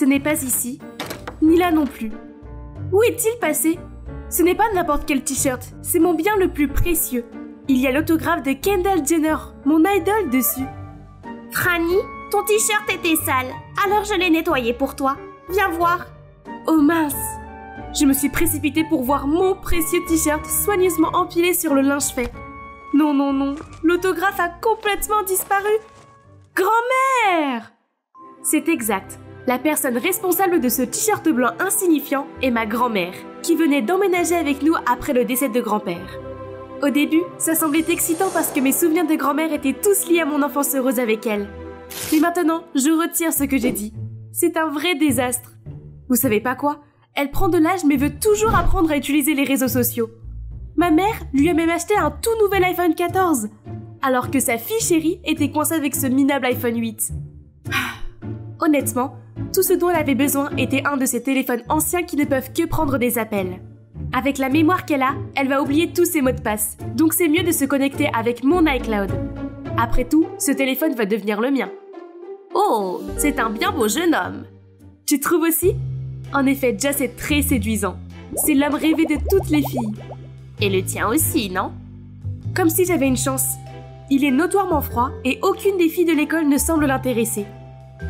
Ce n'est pas ici, ni là non plus. Où est-il passé? Ce n'est pas n'importe quel t-shirt, c'est mon bien le plus précieux. Il y a l'autographe de Kendall Jenner, mon idole dessus. Franny, ton t-shirt était sale, alors je l'ai nettoyé pour toi. Viens voir. Oh mince! Je me suis précipitée pour voir mon précieux t-shirt soigneusement empilé sur le linge fait. Non, non, non, l'autographe a complètement disparu. Grand-mère! C'est exact. La personne responsable de ce t-shirt blanc insignifiant est ma grand-mère, qui venait d'emménager avec nous après le décès de grand-père. Au début, ça semblait excitant parce que mes souvenirs de grand-mère étaient tous liés à mon enfance heureuse avec elle. Mais maintenant, je retire ce que j'ai dit. C'est un vrai désastre. Vous savez pas quoi? Elle prend de l'âge mais veut toujours apprendre à utiliser les réseaux sociaux. Ma mère lui a même acheté un tout nouvel iPhone 14, alors que sa fille chérie était coincée avec ce minable iPhone 8. Honnêtement, tout ce dont elle avait besoin était un de ces téléphones anciens qui ne peuvent que prendre des appels. Avec la mémoire qu'elle a, elle va oublier tous ses mots de passe, donc c'est mieux de se connecter avec mon iCloud. Après tout, ce téléphone va devenir le mien. Oh, c'est un bien beau jeune homme. Tu trouves aussi? En effet, Joss est très séduisant. C'est l'homme rêvé de toutes les filles. Et le tien aussi, non? Comme si j'avais une chance. Il est notoirement froid et aucune des filles de l'école ne semble l'intéresser.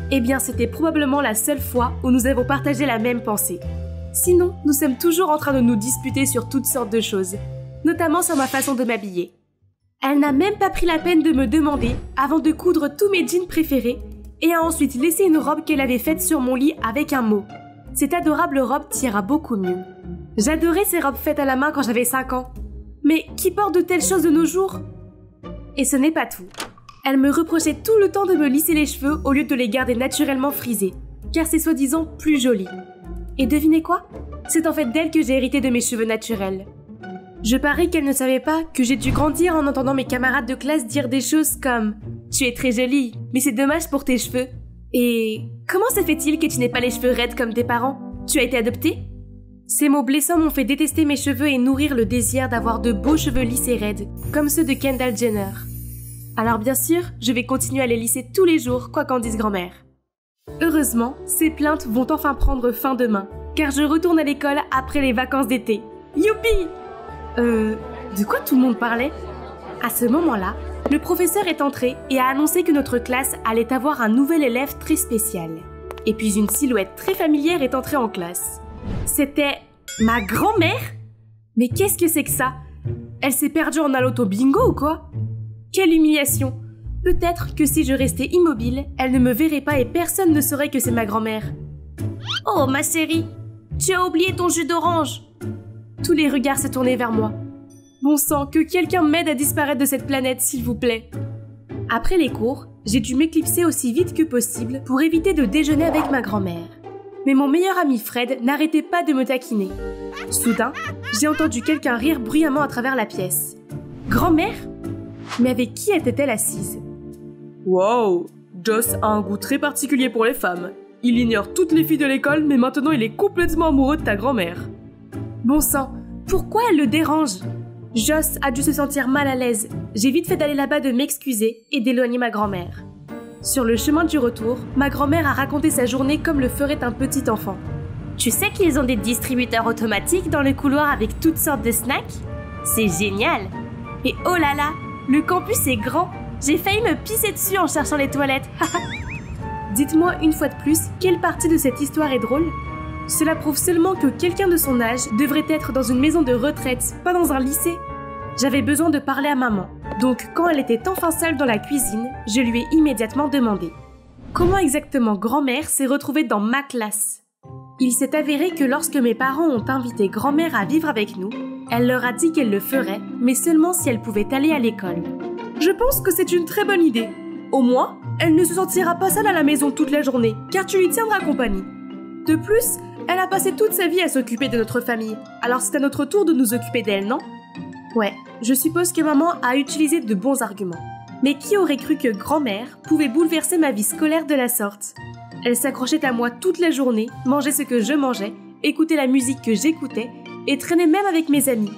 Eh bien, c'était probablement la seule fois où nous avons partagé la même pensée. Sinon, nous sommes toujours en train de nous disputer sur toutes sortes de choses, notamment sur ma façon de m'habiller. Elle n'a même pas pris la peine de me demander avant de coudre tous mes jeans préférés et a ensuite laissé une robe qu'elle avait faite sur mon lit avec un mot. Cette adorable robe t'ira beaucoup mieux. J'adorais ces robes faites à la main quand j'avais 5 ans. Mais qui porte de telles choses de nos jours? Et ce n'est pas tout. Elle me reprochait tout le temps de me lisser les cheveux au lieu de les garder naturellement frisés, car c'est soi-disant plus joli. Et devinez quoi? C'est en fait d'elle que j'ai hérité de mes cheveux naturels. Je parie qu'elle ne savait pas que j'ai dû grandir en entendant mes camarades de classe dire des choses comme « Tu es très jolie, mais c'est dommage pour tes cheveux » et « Comment se fait-il que tu n'aies pas les cheveux raides comme tes parents? Tu as été adoptée ?» Ces mots blessants m'ont fait détester mes cheveux et nourrir le désir d'avoir de beaux cheveux lisses et raides, comme ceux de Kendall Jenner. Alors bien sûr, je vais continuer à les lisser tous les jours, quoi qu'en dise grand-mère. Heureusement, ces plaintes vont enfin prendre fin demain, car je retourne à l'école après les vacances d'été. Youpi! De quoi tout le monde parlait? À ce moment-là, le professeur est entré et a annoncé que notre classe allait avoir un nouvel élève très spécial. Et puis une silhouette très familière est entrée en classe. C'était ma grand-mère? Mais qu'est-ce que c'est que ça? Elle s'est perdue en allant au bingo ou quoi? Quelle humiliation! Peut-être que si je restais immobile, elle ne me verrait pas et personne ne saurait que c'est ma grand-mère. Oh ma chérie, tu as oublié ton jus d'orange. Tous les regards se tournaient vers moi. Bon sang, que quelqu'un m'aide à disparaître de cette planète, s'il vous plaît. Après les cours, j'ai dû m'éclipser aussi vite que possible pour éviter de déjeuner avec ma grand-mère. Mais mon meilleur ami Fred n'arrêtait pas de me taquiner. Soudain, j'ai entendu quelqu'un rire bruyamment à travers la pièce. Grand-mère? Mais avec qui était-elle assise? Wow, Joss a un goût très particulier pour les femmes. Il ignore toutes les filles de l'école, mais maintenant il est complètement amoureux de ta grand-mère. Bon sang, pourquoi elle le dérange? Joss a dû se sentir mal à l'aise. J'ai vite fait d'aller là-bas de m'excuser et d'éloigner ma grand-mère. Sur le chemin du retour, ma grand-mère a raconté sa journée comme le ferait un petit enfant. Tu sais qu'ils ont des distributeurs automatiques dans le couloir avec toutes sortes de snacks? C'est génial! Et oh là là, le campus est grand. J'ai failli me pisser dessus en cherchant les toilettes. Dites-moi une fois de plus, quelle partie de cette histoire est drôle? Cela prouve seulement que quelqu'un de son âge devrait être dans une maison de retraite, pas dans un lycée. J'avais besoin de parler à maman, donc quand elle était enfin seule dans la cuisine, je lui ai immédiatement demandé comment exactement grand-mère s'est retrouvée dans ma classe. Il s'est avéré que lorsque mes parents ont invité grand-mère à vivre avec nous, elle leur a dit qu'elle le ferait, mais seulement si elle pouvait aller à l'école. Je pense que c'est une très bonne idée. Au moins, elle ne se sentira pas seule à la maison toute la journée, car tu lui tiendras compagnie. De plus, elle a passé toute sa vie à s'occuper de notre famille, alors c'est à notre tour de nous occuper d'elle, non? Ouais, je suppose que maman a utilisé de bons arguments. Mais qui aurait cru que grand-mère pouvait bouleverser ma vie scolaire de la sorte? Elle s'accrochait à moi toute la journée, mangeait ce que je mangeais, écoutait la musique que j'écoutais et traînait même avec mes amis.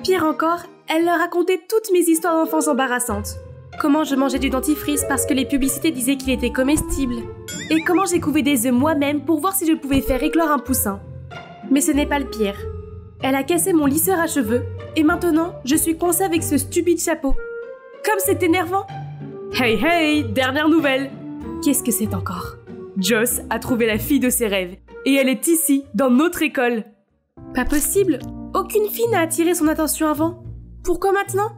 Pire encore, elle leur racontait toutes mes histoires d'enfance embarrassantes. Comment je mangeais du dentifrice parce que les publicités disaient qu'il était comestible. Et comment j'ai couvé des œufs moi-même pour voir si je pouvais faire éclore un poussin. Mais ce n'est pas le pire. Elle a cassé mon lisseur à cheveux et maintenant je suis coincée avec ce stupide chapeau. Comme c'est énervant! Hey hey, dernière nouvelle! Qu'est-ce que c'est encore? Joss a trouvé la fille de ses rêves et elle est ici, dans notre école. Pas possible! Aucune fille n'a attiré son attention avant. Pourquoi maintenant?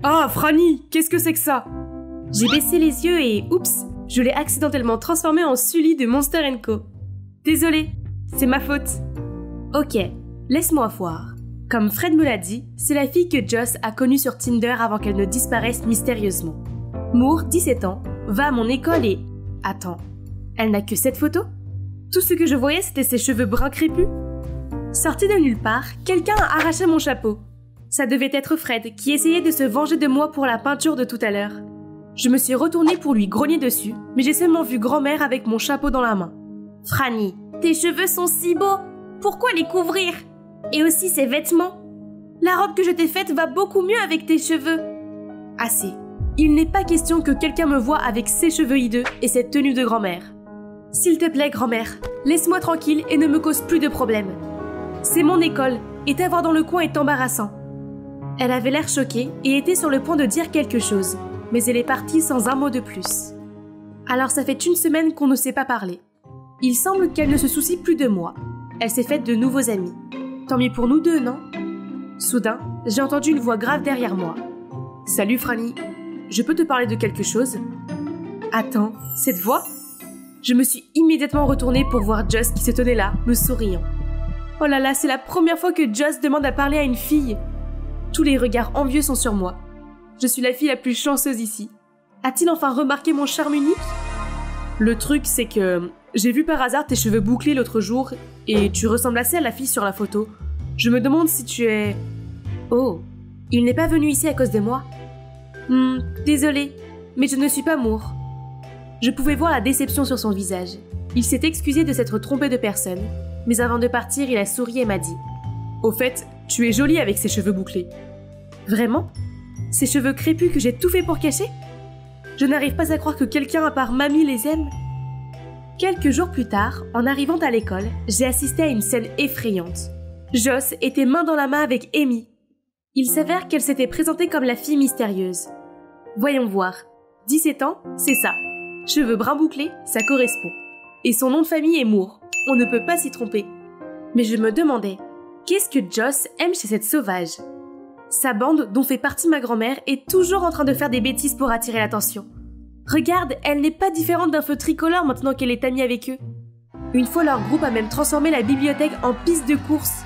Ah, Franny, qu'est-ce que c'est que ça? J'ai baissé les yeux et oups, je l'ai accidentellement transformée en Sully de Monster & Co. Désolée, c'est ma faute. Ok, laisse-moi voir. Comme Fred me l'a dit, c'est la fille que Joss a connue sur Tinder avant qu'elle ne disparaisse mystérieusement. Moore, 17 ans, va à mon école et... Attends, elle n'a que cette photo? Tout ce que je voyais, c'était ses cheveux bruns crépus. Sorti de nulle part, quelqu'un a arraché mon chapeau. Ça devait être Fred qui essayait de se venger de moi pour la peinture de tout à l'heure. Je me suis retournée pour lui grogner dessus, mais j'ai seulement vu grand-mère avec mon chapeau dans la main. Franny, tes cheveux sont si beaux. Pourquoi les couvrir? Et aussi ces vêtements. La robe que je t'ai faite va beaucoup mieux avec tes cheveux. Assez. Il n'est pas question que quelqu'un me voie avec ces cheveux hideux et cette tenue de grand-mère. S'il te plaît, grand-mère, laisse-moi tranquille et ne me cause plus de problèmes. C'est mon école, et t'avoir dans le coin est embarrassant. Elle avait l'air choquée et était sur le point de dire quelque chose, mais elle est partie sans un mot de plus. Alors ça fait une semaine qu'on ne s'est pas parlé. Il semble qu'elle ne se soucie plus de moi. Elle s'est faite de nouveaux amis. Tant mieux pour nous deux, non? Soudain, j'ai entendu une voix grave derrière moi. « Salut Franny, je peux te parler de quelque chose ?» Attends, cette voix? Je me suis immédiatement retournée pour voir Joss qui se tenait là, me souriant. Oh là là, c'est la première fois que Joss demande à parler à une fille. Tous les regards envieux sont sur moi. Je suis la fille la plus chanceuse ici. A-t-il enfin remarqué mon charme unique? Le truc, c'est que j'ai vu par hasard tes cheveux bouclés l'autre jour et tu ressembles assez à la fille sur la photo. Je me demande si tu es... Oh, il n'est pas venu ici à cause de moi? Désolée, mais je ne suis pas Moore. Je pouvais voir la déception sur son visage. Il s'est excusé de s'être trompé de personne, mais avant de partir, il a souri et m'a dit « Au fait, tu es jolie avec ces cheveux bouclés. » Vraiment? Ces cheveux crépus que j'ai tout fait pour cacher? Je n'arrive pas à croire que quelqu'un à part mamie les aime. Quelques jours plus tard, en arrivant à l'école, j'ai assisté à une scène effrayante. Joss était main dans la main avec Amy. Il s'avère qu'elle s'était présentée comme la fille mystérieuse. Voyons voir. 17 ans, c'est ça. Cheveux bruns bouclés, ça correspond. Et son nom de famille est Moore. On ne peut pas s'y tromper. Mais je me demandais, qu'est-ce que Joss aime chez cette sauvage? Sa bande, dont fait partie ma grand-mère, est toujours en train de faire des bêtises pour attirer l'attention. Regarde, elle n'est pas différente d'un feu tricolore maintenant qu'elle est amie avec eux. Une fois leur groupe a même transformé la bibliothèque en piste de course.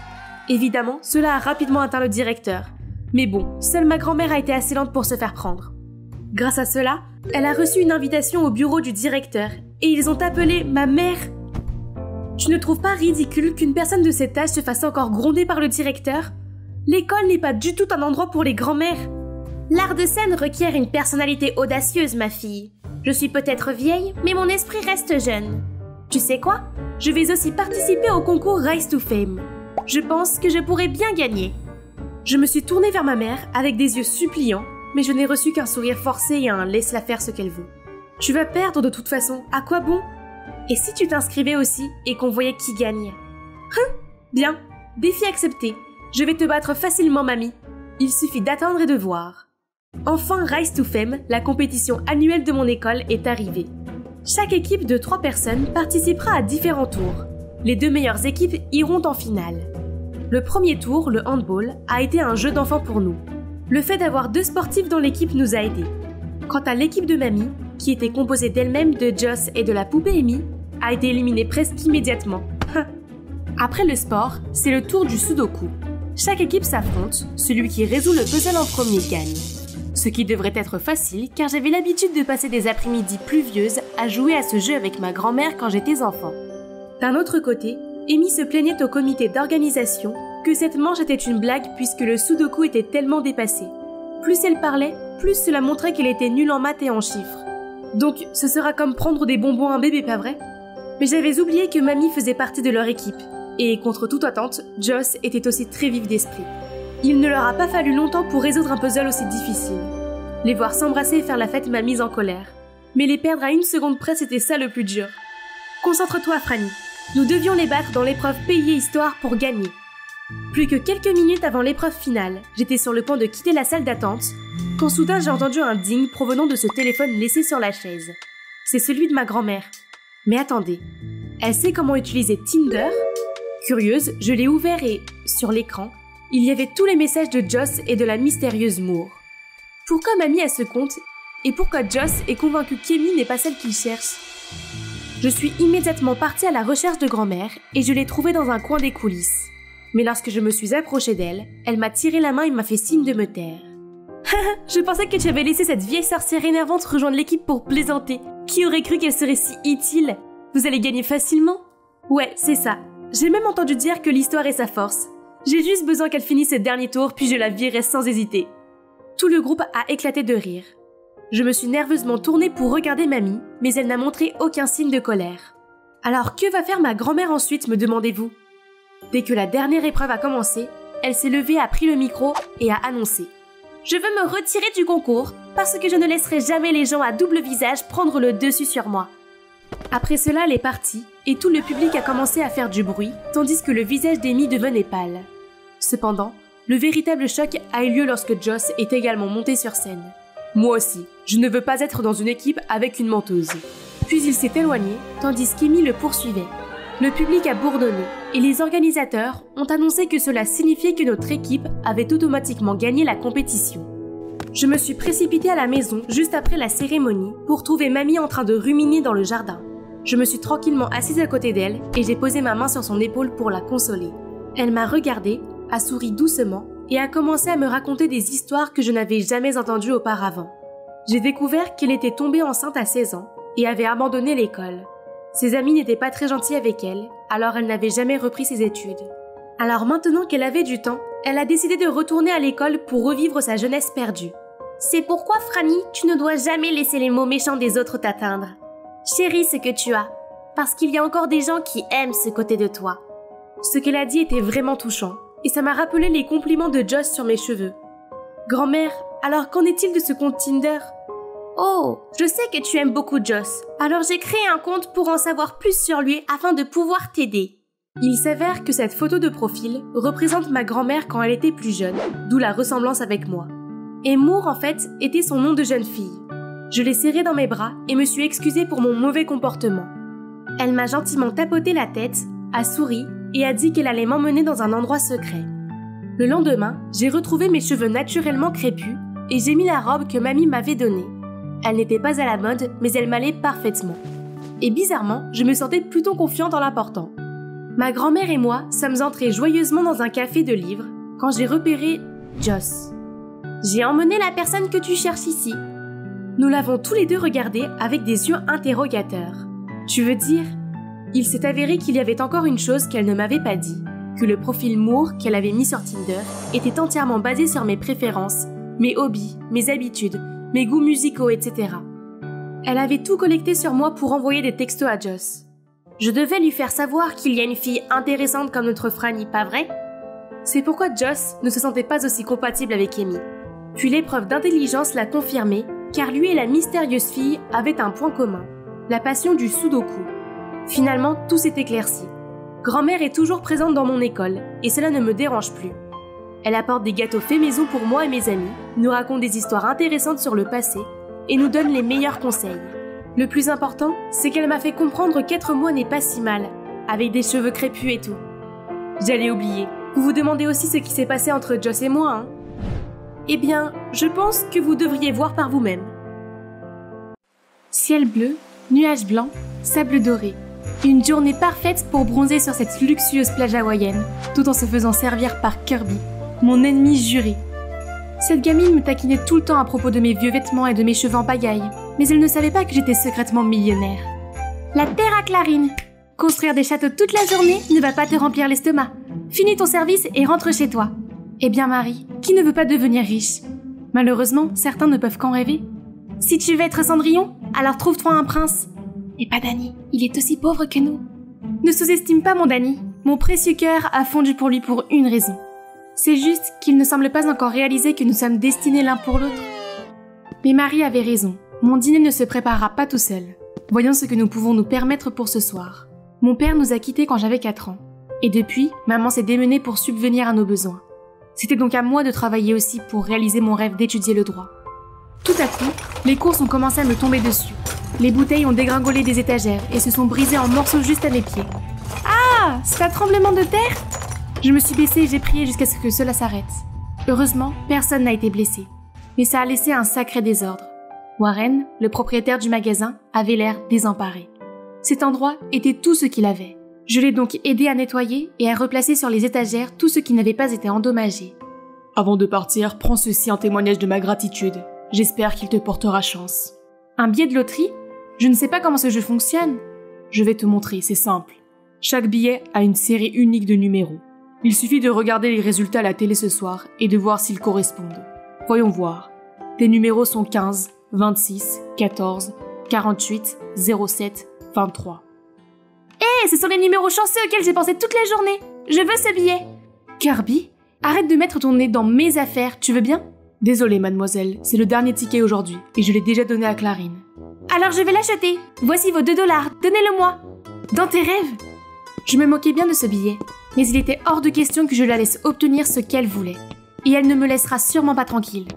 Évidemment, cela a rapidement atteint le directeur. Mais bon, seule ma grand-mère a été assez lente pour se faire prendre. Grâce à cela, elle a reçu une invitation au bureau du directeur et ils ont appelé ma mère. Tu ne trouves pas ridicule qu'une personne de cet âge se fasse encore gronder par le directeur? L'école n'est pas du tout un endroit pour les grands-mères. L'art de scène requiert une personnalité audacieuse, ma fille. Je suis peut-être vieille, mais mon esprit reste jeune. Tu sais quoi? Je vais aussi participer au concours Rise to Fame. Je pense que je pourrais bien gagner. Je me suis tournée vers ma mère avec des yeux suppliants, mais je n'ai reçu qu'un sourire forcé et un « laisse-la faire ce qu'elle veut ». Tu vas perdre de toute façon, à quoi bon? Et si tu t'inscrivais aussi et qu'on voyait qui gagne? Bien, défi accepté. Je vais te battre facilement, mamie. Il suffit d'attendre et de voir. Enfin, Rise to Fame, la compétition annuelle de mon école, est arrivée. Chaque équipe de 3 personnes participera à différents tours. Les 2 meilleures équipes iront en finale. Le premier tour, le handball, a été un jeu d'enfant pour nous. Le fait d'avoir 2 sportifs dans l'équipe nous a aidés. Quant à l'équipe de mamie, qui était composée d'elle-même, de Joss et de la poupée Amy, a été éliminée presque immédiatement. Après le sport, c'est le tour du sudoku. Chaque équipe s'affronte, celui qui résout le puzzle en premier gagne. Ce qui devrait être facile car j'avais l'habitude de passer des après-midi pluvieuses à jouer à ce jeu avec ma grand-mère quand j'étais enfant. D'un autre côté, Amy se plaignait au comité d'organisation que cette manche était une blague puisque le sudoku était tellement dépassé. Plus elle parlait, plus cela montrait qu'elle était nulle en maths et en chiffres. Donc ce sera comme prendre des bonbons à un bébé, pas vrai? Mais j'avais oublié que mamie faisait partie de leur équipe. Et contre toute attente, Joss était aussi très vif d'esprit. Il ne leur a pas fallu longtemps pour résoudre un puzzle aussi difficile. Les voir s'embrasser et faire la fête m'a mise en colère. Mais les perdre à 1 seconde près, c'était ça le plus dur. Concentre-toi, Franny. Nous devions les battre dans l'épreuve Pays et Histoire pour gagner. Plus que quelques minutes avant l'épreuve finale, j'étais sur le point de quitter la salle d'attente, quand soudain j'ai entendu un ding provenant de ce téléphone laissé sur la chaise. C'est celui de ma grand-mère. Mais attendez, elle sait comment utiliser Tinder? Curieuse, je l'ai ouvert et, sur l'écran, il y avait tous les messages de Joss et de la mystérieuse Moore. Pourquoi Mamie a ce compte? Et pourquoi Joss est convaincu qu'Amy n'est pas celle qu'il cherche? Je suis immédiatement partie à la recherche de grand-mère et je l'ai trouvée dans un coin des coulisses. Mais lorsque je me suis approchée d'elle, elle m'a tiré la main et m'a fait signe de me taire. Je pensais que tu avais laissé cette vieille sorcière énervante rejoindre l'équipe pour plaisanter. Qui aurait cru qu'elle serait si utile? Vous allez gagner facilement? Ouais, c'est ça. J'ai même entendu dire que l'histoire est sa force. J'ai juste besoin qu'elle finisse ce dernier tour puis je la virerai sans hésiter. Tout le groupe a éclaté de rire. Je me suis nerveusement tournée pour regarder Mamie, mais elle n'a montré aucun signe de colère. Alors que va faire ma grand-mère ensuite, me demandez-vous? Dès que la dernière épreuve a commencé, elle s'est levée, a pris le micro et a annoncé « Je veux me retirer du concours parce que je ne laisserai jamais les gens à double visage prendre le dessus sur moi. » Après cela, elle est partie et tout le public a commencé à faire du bruit, tandis que le visage d'Amy devenait pâle. Cependant, le véritable choc a eu lieu lorsque Joss est également monté sur scène. Moi aussi, je ne veux pas être dans une équipe avec une menteuse. Puis il s'est éloigné, tandis qu'Amy le poursuivait. Le public a bourdonné, et les organisateurs ont annoncé que cela signifiait que notre équipe avait automatiquement gagné la compétition. Je me suis précipitée à la maison juste après la cérémonie pour trouver Mamie en train de ruminer dans le jardin. Je me suis tranquillement assise à côté d'elle et j'ai posé ma main sur son épaule pour la consoler. Elle m'a regardée, a souri doucement et a commencé à me raconter des histoires que je n'avais jamais entendues auparavant. J'ai découvert qu'elle était tombée enceinte à 16 ans et avait abandonné l'école. Ses amis n'étaient pas très gentils avec elle, alors elle n'avait jamais repris ses études. Alors maintenant qu'elle avait du temps, elle a décidé de retourner à l'école pour revivre sa jeunesse perdue. C'est pourquoi, Franny, tu ne dois jamais laisser les mots méchants des autres t'atteindre. Chéris ce que tu as, parce qu'il y a encore des gens qui aiment ce côté de toi. Ce qu'elle a dit était vraiment touchant, et ça m'a rappelé les compliments de Joss sur mes cheveux. Grand-mère, alors qu'en est-il de ce compte Tinder? Oh, je sais que tu aimes beaucoup Joss, alors j'ai créé un compte pour en savoir plus sur lui afin de pouvoir t'aider. Il s'avère que cette photo de profil représente ma grand-mère quand elle était plus jeune, d'où la ressemblance avec moi. Et Moore, en fait, était son nom de jeune fille. Je l'ai serrée dans mes bras et me suis excusée pour mon mauvais comportement. Elle m'a gentiment tapoté la tête, a souri et a dit qu'elle allait m'emmener dans un endroit secret. Le lendemain, j'ai retrouvé mes cheveux naturellement crépus et j'ai mis la robe que Mamie m'avait donnée. Elle n'était pas à la mode, mais elle m'allait parfaitement. Et bizarrement, je me sentais plutôt confiante en la portant. Ma grand-mère et moi sommes entrés joyeusement dans un café de livres quand j'ai repéré Joss. J'ai emmené la personne que tu cherches ici. Nous l'avons tous les deux regardé avec des yeux interrogateurs. Tu veux dire? Il s'est avéré qu'il y avait encore une chose qu'elle ne m'avait pas dit, que le profil Moore qu'elle avait mis sur Tinder était entièrement basé sur mes préférences, mes hobbies, mes habitudes, mes goûts musicaux, etc. Elle avait tout collecté sur moi pour envoyer des textos à Joss. Je devais lui faire savoir qu'il y a une fille intéressante comme notre Franny, pas vrai? C'est pourquoi Joss ne se sentait pas aussi compatible avec Amy. Puis l'épreuve d'intelligence l'a confirmé, car lui et la mystérieuse fille avaient un point commun, la passion du sudoku. Finalement, tout s'est éclairci. Grand-mère est toujours présente dans mon école, et cela ne me dérange plus. Elle apporte des gâteaux faits maison pour moi et mes amis, nous raconte des histoires intéressantes sur le passé, et nous donne les meilleurs conseils. Le plus important, c'est qu'elle m'a fait comprendre qu'être moi n'est pas si mal, avec des cheveux crépus et tout. J'allais oublier. Vous vous demandez aussi ce qui s'est passé entre Joss et moi, hein? Eh bien, je pense que vous devriez voir par vous-même. Ciel bleu, nuages blancs, sable doré. Une journée parfaite pour bronzer sur cette luxueuse plage hawaïenne, tout en se faisant servir par Kirby, mon ennemi juré. Cette gamine me taquinait tout le temps à propos de mes vieux vêtements et de mes cheveux en pagaille, mais elle ne savait pas que j'étais secrètement millionnaire. La terre à Clarine! Construire des châteaux toute la journée ne va pas te remplir l'estomac. Finis ton service et rentre chez toi. Eh bien Marie, qui ne veut pas devenir riche? Malheureusement, certains ne peuvent qu'en rêver. Si tu veux être Cendrillon, alors trouve-toi un prince. Et pas Danny, il est aussi pauvre que nous. Ne sous-estime pas mon Danny. Mon précieux cœur a fondu pour lui pour une raison. C'est juste qu'il ne semble pas encore réaliser que nous sommes destinés l'un pour l'autre. Mais Marie avait raison. Mon dîner ne se préparera pas tout seul. Voyons ce que nous pouvons nous permettre pour ce soir. Mon père nous a quittés quand j'avais 4 ans. Et depuis, maman s'est démenée pour subvenir à nos besoins. C'était donc à moi de travailler aussi pour réaliser mon rêve d'étudier le droit. Tout à coup, les courses ont commencé à me tomber dessus. Les bouteilles ont dégringolé des étagères et se sont brisées en morceaux juste à mes pieds. Ah, c'est un tremblement de terre? Je me suis baissée et j'ai prié jusqu'à ce que cela s'arrête. Heureusement, personne n'a été blessé. Mais ça a laissé un sacré désordre. Warren, le propriétaire du magasin, avait l'air désemparé. Cet endroit était tout ce qu'il avait. Je l'ai donc aidé à nettoyer et à replacer sur les étagères tout ce qui n'avait pas été endommagé. Avant de partir, prends ceci en témoignage de ma gratitude. J'espère qu'il te portera chance. Un billet de loterie? Je ne sais pas comment ce jeu fonctionne. Je vais te montrer, c'est simple. Chaque billet a une série unique de numéros. Il suffit de regarder les résultats à la télé ce soir et de voir s'ils correspondent. Voyons voir. Tes numéros sont 15, 26, 14, 48, 07, 23. Hé, ce sont les numéros chanceux auxquels j'ai pensé toute la journée. Je veux ce billet. Kirby, arrête de mettre ton nez dans mes affaires, tu veux bien? Désolée, mademoiselle, c'est le dernier ticket aujourd'hui et je l'ai déjà donné à Clarine. Alors je vais l'acheter. Voici vos 2 $, donnez-le-moi. Dans tes rêves? Je me moquais bien de ce billet, mais il était hors de question que je la laisse obtenir ce qu'elle voulait. Et elle ne me laissera sûrement pas tranquille.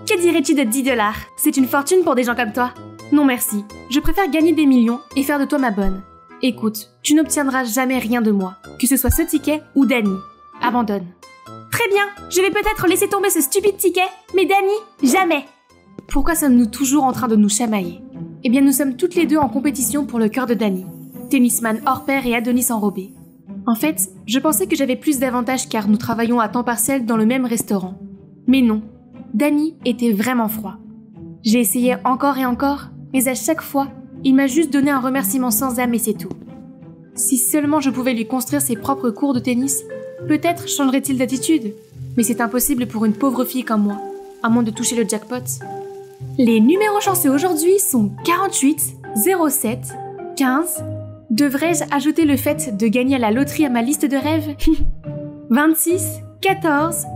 Que dirais-tu de 10 $? C'est une fortune pour des gens comme toi. Non merci, je préfère gagner des millions et faire de toi ma bonne. Écoute, tu n'obtiendras jamais rien de moi, que ce soit ce ticket ou Danny. Abandonne. Très bien, je vais peut-être laisser tomber ce stupide ticket, mais Danny, jamais. Pourquoi sommes-nous toujours en train de nous chamailler? Eh bien nous sommes toutes les deux en compétition pour le cœur de Danny. Tennisman hors pair et Adonis enrobé. En fait, je pensais que j'avais plus d'avantages car nous travaillons à temps partiel dans le même restaurant. Mais non, Danny était vraiment froid. J'ai essayé encore et encore, mais à chaque fois, il m'a juste donné un remerciement sans âme et c'est tout. Si seulement je pouvais lui construire ses propres cours de tennis, peut-être changerait-il d'attitude. Mais c'est impossible pour une pauvre fille comme moi, à moins de toucher le jackpot. Les numéros chanceux aujourd'hui sont 48, 07, 15... Devrais-je ajouter le fait de gagner à la loterie à ma liste de rêves? 26, 14...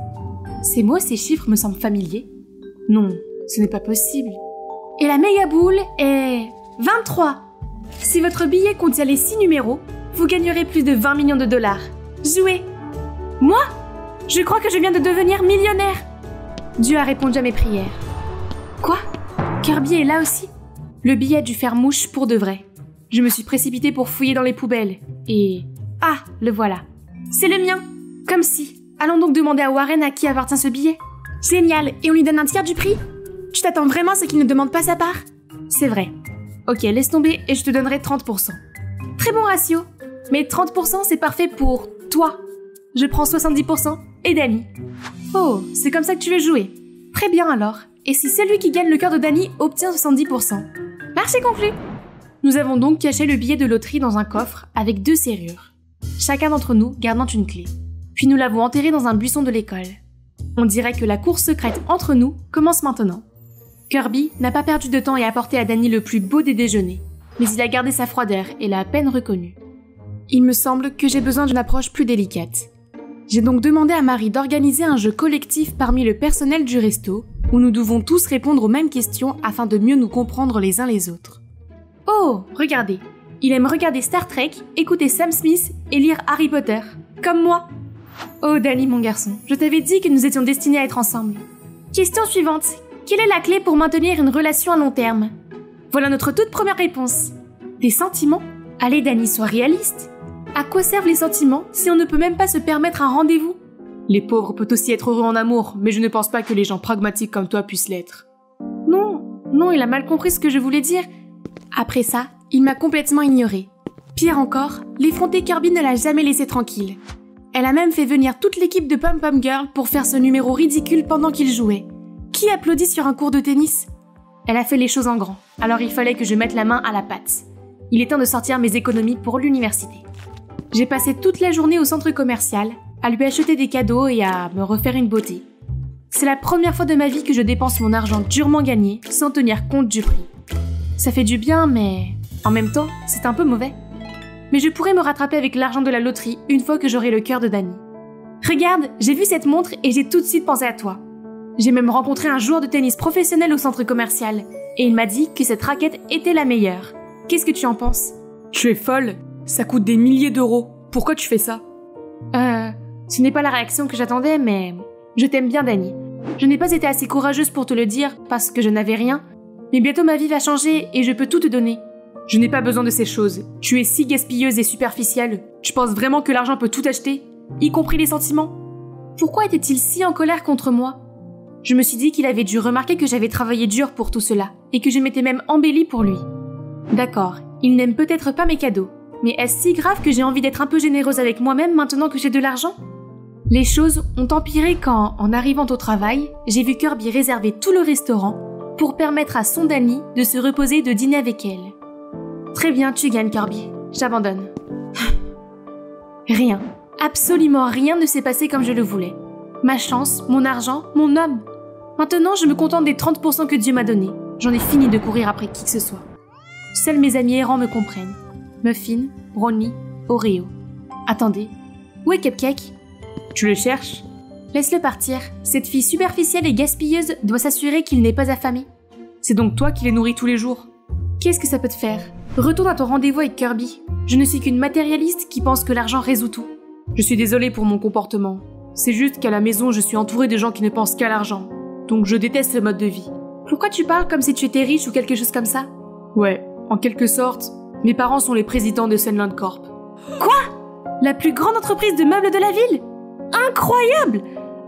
Ces mots, ces chiffres me semblent familiers. Non, ce n'est pas possible. Et la méga boule est 23. Si votre billet contient les 6 numéros, vous gagnerez plus de 20 millions de $. Jouez! Moi? Je crois que je viens de devenir millionnaire. Dieu a répondu à mes prières. Quoi? Kirby est là aussi? Le billet a dû faire mouche pour de vrai. Je me suis précipitée pour fouiller dans les poubelles. Et... Ah, le voilà. C'est le mien. Comme si. Allons donc demander à Warren à qui appartient ce billet. Génial. Et on lui donne un tiers du prix? Tu t'attends vraiment à ce qu'il ne demande pas sa part? C'est vrai. Ok, laisse tomber et je te donnerai 30%. Très bon ratio. Mais 30% c'est parfait pour toi. Je prends 70% et Danny. Oh, c'est comme ça que tu veux jouer. Très bien alors. Et si celui qui gagne le cœur de Danny obtient 70%? Marché conclu. Nous avons donc caché le billet de loterie dans un coffre avec 2 serrures, chacun d'entre nous gardant une clé. Puis nous l'avons enterré dans un buisson de l'école. On dirait que la course secrète entre nous commence maintenant. Kirby n'a pas perdu de temps et a apporté à Danny le plus beau des déjeuners, mais il a gardé sa froideur et l'a à peine reconnu. Il me semble que j'ai besoin d'une approche plus délicate. J'ai donc demandé à Marie d'organiser un jeu collectif parmi le personnel du resto, où nous devons tous répondre aux mêmes questions afin de mieux nous comprendre les uns les autres. Oh, regardez, il aime regarder Star Trek, écouter Sam Smith et lire Harry Potter, comme moi. Oh Danny mon garçon, je t'avais dit que nous étions destinés à être ensemble. Question suivante, quelle est la clé pour maintenir une relation à long terme? Voilà notre toute première réponse. Des sentiments? Allez Danny, sois réaliste. À quoi servent les sentiments si on ne peut même pas se permettre un rendez-vous? Les pauvres peuvent aussi être heureux en amour, mais je ne pense pas que les gens pragmatiques comme toi puissent l'être. Non, il a mal compris ce que je voulais dire. Après ça, il m'a complètement ignorée. Pire encore, l'effrontée Kirby ne l'a jamais laissé tranquille. Elle a même fait venir toute l'équipe de Pom Pom Girl pour faire ce numéro ridicule pendant qu'il jouait. Qui applaudit sur un cours de tennis? Elle a fait les choses en grand, alors il fallait que je mette la main à la pâte. Il est temps de sortir mes économies pour l'université. J'ai passé toute la journée au centre commercial, à lui acheter des cadeaux et à me refaire une beauté. C'est la première fois de ma vie que je dépense mon argent durement gagné sans tenir compte du prix. Ça fait du bien, mais en même temps, c'est un peu mauvais. Mais je pourrais me rattraper avec l'argent de la loterie une fois que j'aurai le cœur de Danny. Regarde, j'ai vu cette montre et j'ai tout de suite pensé à toi. J'ai même rencontré un joueur de tennis professionnel au centre commercial, et il m'a dit que cette raquette était la meilleure. Qu'est-ce que tu en penses? Tu es folle, ça coûte des milliers d'euros. Pourquoi tu fais ça? Ce n'est pas la réaction que j'attendais, mais je t'aime bien, Dani. Je n'ai pas été assez courageuse pour te le dire parce que je n'avais rien, mais bientôt ma vie va changer et je peux tout te donner. Je n'ai pas besoin de ces choses. Tu es si gaspilleuse et superficielle. Tu penses vraiment que l'argent peut tout acheter, y compris les sentiments? Pourquoi était-il si en colère contre moi? Je me suis dit qu'il avait dû remarquer que j'avais travaillé dur pour tout cela et que je m'étais même embellie pour lui. D'accord, il n'aime peut-être pas mes cadeaux, mais est-ce si grave que j'ai envie d'être un peu généreuse avec moi-même maintenant que j'ai de l'argent? Les choses ont empiré quand, en arrivant au travail, j'ai vu Kirby réserver tout le restaurant pour permettre à son Dani de se reposer et de dîner avec elle. Très bien, tu gagnes, Kirby. J'abandonne. Rien, absolument rien ne s'est passé comme je le voulais. Ma chance, mon argent, mon homme. Maintenant, je me contente des 30% que Dieu m'a donnés. J'en ai fini de courir après qui que ce soit. Seuls mes amis errants me comprennent. Muffin, Brownie, Oreo. Attendez, où est Cupcake? Tu le cherches? Laisse-le partir. Cette fille superficielle et gaspilleuse doit s'assurer qu'il n'est pas affamé. C'est donc toi qui les nourris tous les jours. Qu'est-ce que ça peut te faire? Retourne à ton rendez-vous avec Kirby. Je ne suis qu'une matérialiste qui pense que l'argent résout tout. Je suis désolée pour mon comportement. C'est juste qu'à la maison, je suis entourée de gens qui ne pensent qu'à l'argent. Donc je déteste ce mode de vie. Pourquoi tu parles comme si tu étais riche ou quelque chose comme ça? Ouais, en quelque sorte, mes parents sont les présidents de Sunland Corp. Quoi? La plus grande entreprise de meubles de la ville? Incroyable!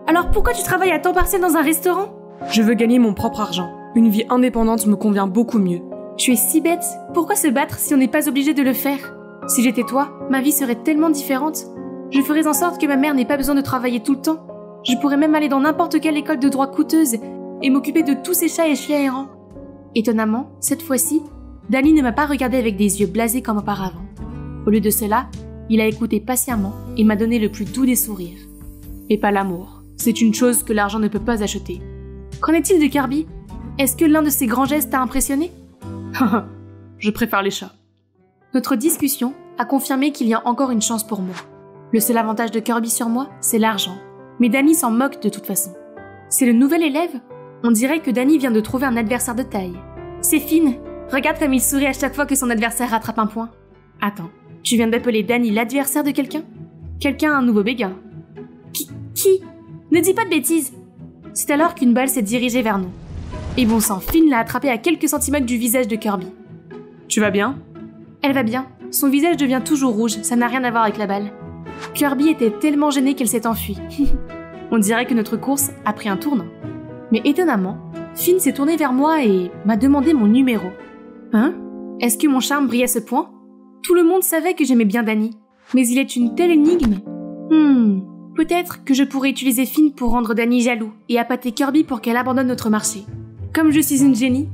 Alors pourquoi tu travailles à temps partiel dans un restaurant? Je veux gagner mon propre argent. Une vie indépendante me convient beaucoup mieux. Tu es si bête. Pourquoi se battre si on n'est pas obligé de le faire? Si j'étais toi, ma vie serait tellement différente. Je ferais en sorte que ma mère n'ait pas besoin de travailler tout le temps. Je pourrais même aller dans n'importe quelle école de droit coûteuse et m'occuper de tous ces chats et chiens errants. Étonnamment, cette fois-ci, Dani ne m'a pas regardé avec des yeux blasés comme auparavant. Au lieu de cela, il a écouté patiemment et m'a donné le plus doux des sourires. Et pas l'amour. C'est une chose que l'argent ne peut pas acheter. Qu'en est-il de Kirby? Est-ce que l'un de ses grands gestes t'a impressionné? Je préfère les chats. Notre discussion a confirmé qu'il y a encore une chance pour moi. Le seul avantage de Kirby sur moi, c'est l'argent. Mais Dani s'en moque de toute façon. C'est le nouvel élève? On dirait que Dani vient de trouver un adversaire de taille. C'est Finn. Regarde comme il sourit à chaque fois que son adversaire rattrape un point. Attends, tu viens d'appeler Dani l'adversaire de quelqu'un? Quelqu'un a un nouveau béguin. Qui? Ne dis pas de bêtises. C'est alors qu'une balle s'est dirigée vers nous. Et bon sang, Finn l'a attrapé à quelques centimètres du visage de Kirby. Tu vas bien? Elle va bien. Son visage devient toujours rouge, ça n'a rien à voir avec la balle. Kirby était tellement gênée qu'elle s'est enfuie. On dirait que notre course a pris un tournant. Mais étonnamment, Finn s'est tourné vers moi et m'a demandé mon numéro. Hein? Est-ce que mon charme brille à ce point? Tout le monde savait que j'aimais bien Dani, mais il est une telle énigme. Peut-être que je pourrais utiliser Finn pour rendre Dani jaloux et appâter Kirby pour qu'elle abandonne notre marché. Comme je suis une génie.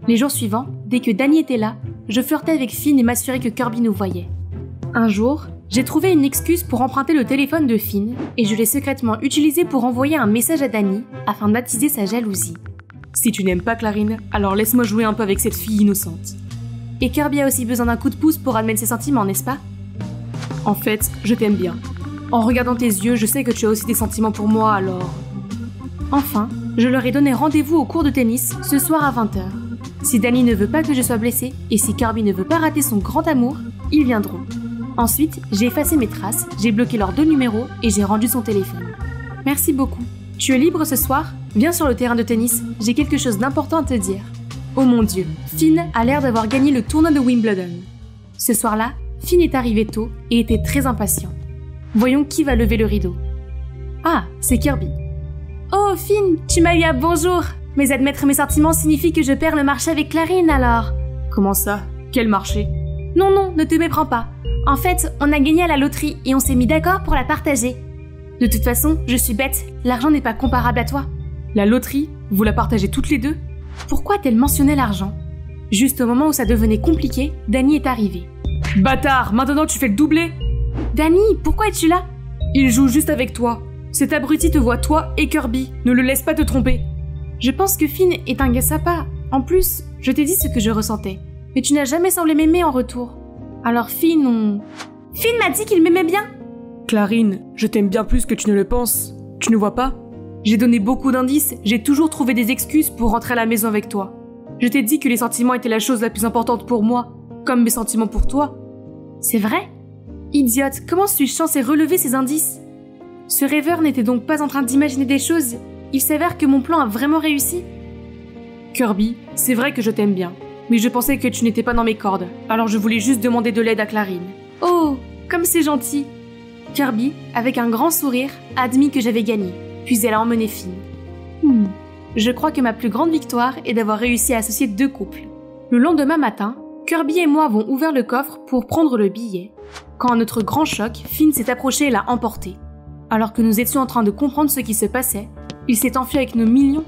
Les jours suivants, dès que Dani était là, je flirtais avec Finn et m'assurais que Kirby nous voyait. Un jour, j'ai trouvé une excuse pour emprunter le téléphone de Finn et je l'ai secrètement utilisé pour envoyer un message à Dani afin d'attiser sa jalousie. Si tu n'aimes pas Clarine, alors laisse-moi jouer un peu avec cette fille innocente. Et Kirby a aussi besoin d'un coup de pouce pour admettre ses sentiments, n'est-ce pas? En fait, je t'aime bien. En regardant tes yeux, je sais que tu as aussi des sentiments pour moi, alors... Enfin, je leur ai donné rendez-vous au cours de tennis ce soir à 20h. Si Dani ne veut pas que je sois blessée et si Kirby ne veut pas rater son grand amour, ils viendront. Ensuite, j'ai effacé mes traces, j'ai bloqué leurs 2 numéros et j'ai rendu son téléphone. Merci beaucoup. Tu es libre ce soir? Viens sur le terrain de tennis, j'ai quelque chose d'important à te dire. Oh mon Dieu, Finn a l'air d'avoir gagné le tournoi de Wimbledon. Ce soir-là, Finn est arrivé tôt et était très impatient. Voyons qui va lever le rideau. Ah, c'est Kirby. Oh Finn, tu m'as eu à bonjour. Mais admettre mes sentiments signifie que je perds le marché avec Clarine alors. Comment ça? Quel marché? Non, ne te méprends pas. En fait, on a gagné à la loterie et on s'est mis d'accord pour la partager. De toute façon, je suis bête, l'argent n'est pas comparable à toi. La loterie? Vous la partagez toutes les deux? Pourquoi a-t-elle mentionné l'argent? Juste au moment où ça devenait compliqué, Dani est arrivé. Bâtard, maintenant tu fais le doublé? Dani, pourquoi es-tu là? Il joue juste avec toi. Cet abruti te voit toi et Kirby, ne le laisse pas te tromper. Je pense que Finn est un gars sympa. En plus, je t'ai dit ce que je ressentais. Mais tu n'as jamais semblé m'aimer en retour. Alors Finn m'a dit qu'il m'aimait bien. Clarine, je t'aime bien plus que tu ne le penses. Tu ne vois pas? J'ai donné beaucoup d'indices, j'ai toujours trouvé des excuses pour rentrer à la maison avec toi. Je t'ai dit que les sentiments étaient la chose la plus importante pour moi, comme mes sentiments pour toi. C'est vrai? Idiote, comment suis-je censée relever ces indices? Ce rêveur n'était donc pas en train d'imaginer des choses. Il s'avère que mon plan a vraiment réussi. Kirby, c'est vrai que je t'aime bien, mais je pensais que tu n'étais pas dans mes cordes, alors je voulais juste demander de l'aide à Clarine. Oh, comme c'est gentil. Kirby, avec un grand sourire, a admis que j'avais gagné, puis elle a emmené Finn. Je crois que ma plus grande victoire est d'avoir réussi à associer deux couples. Le lendemain matin, Kirby et moi avons ouvert le coffre pour prendre le billet. Quand à notre grand choc, Finn s'est approché et l'a emporté. Alors que nous étions en train de comprendre ce qui se passait, il s'est enfui avec nos millions.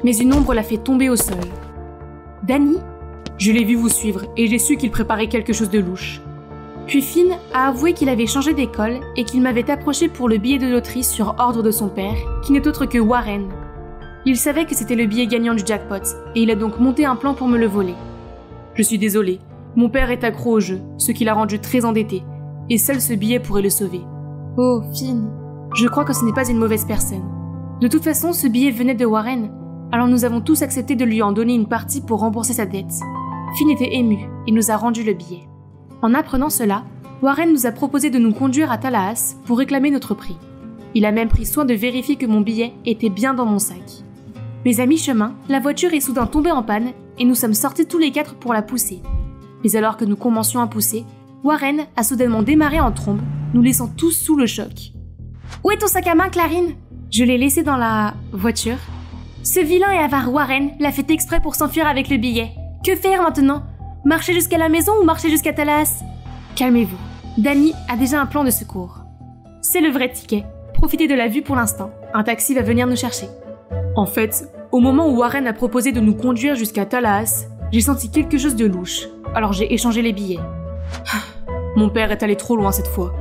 Mais une ombre l'a fait tomber au sol. Danny? Je l'ai vu vous suivre et j'ai su qu'il préparait quelque chose de louche. Puis Finn a avoué qu'il avait changé d'école et qu'il m'avait approché pour le billet de loterie sur ordre de son père, qui n'est autre que Warren. Il savait que c'était le billet gagnant du jackpot et il a donc monté un plan pour me le voler. Je suis désolé, mon père est accro au jeu, ce qui l'a rendu très endetté, et seul ce billet pourrait le sauver. Oh, Finn. Je crois que ce n'est pas une mauvaise personne. De toute façon, ce billet venait de Warren, alors nous avons tous accepté de lui en donner une partie pour rembourser sa dette. Finn était ému et nous a rendu le billet. En apprenant cela, Warren nous a proposé de nous conduire à Tallahassee pour réclamer notre prix. Il a même pris soin de vérifier que mon billet était bien dans mon sac. Mais à mi-chemin, la voiture est soudain tombée en panne et nous sommes sortis tous les quatre pour la pousser. Mais alors que nous commencions à pousser, Warren a soudainement démarré en trombe, nous laissant tous sous le choc. « Où est ton sac à main, Clarine ?» Je l'ai laissé dans la voiture. Ce vilain et avare Warren l'a fait exprès pour s'enfuir avec le billet. Que faire maintenant? Marcher jusqu'à la maison ou marcher jusqu'à Tallahassee? Calmez-vous. Danny a déjà un plan de secours. C'est le vrai ticket. Profitez de la vue pour l'instant. Un taxi va venir nous chercher. En fait, au moment où Warren a proposé de nous conduire jusqu'à Tallahassee, j'ai senti quelque chose de louche. Alors j'ai échangé les billets. Mon père est allé trop loin cette fois.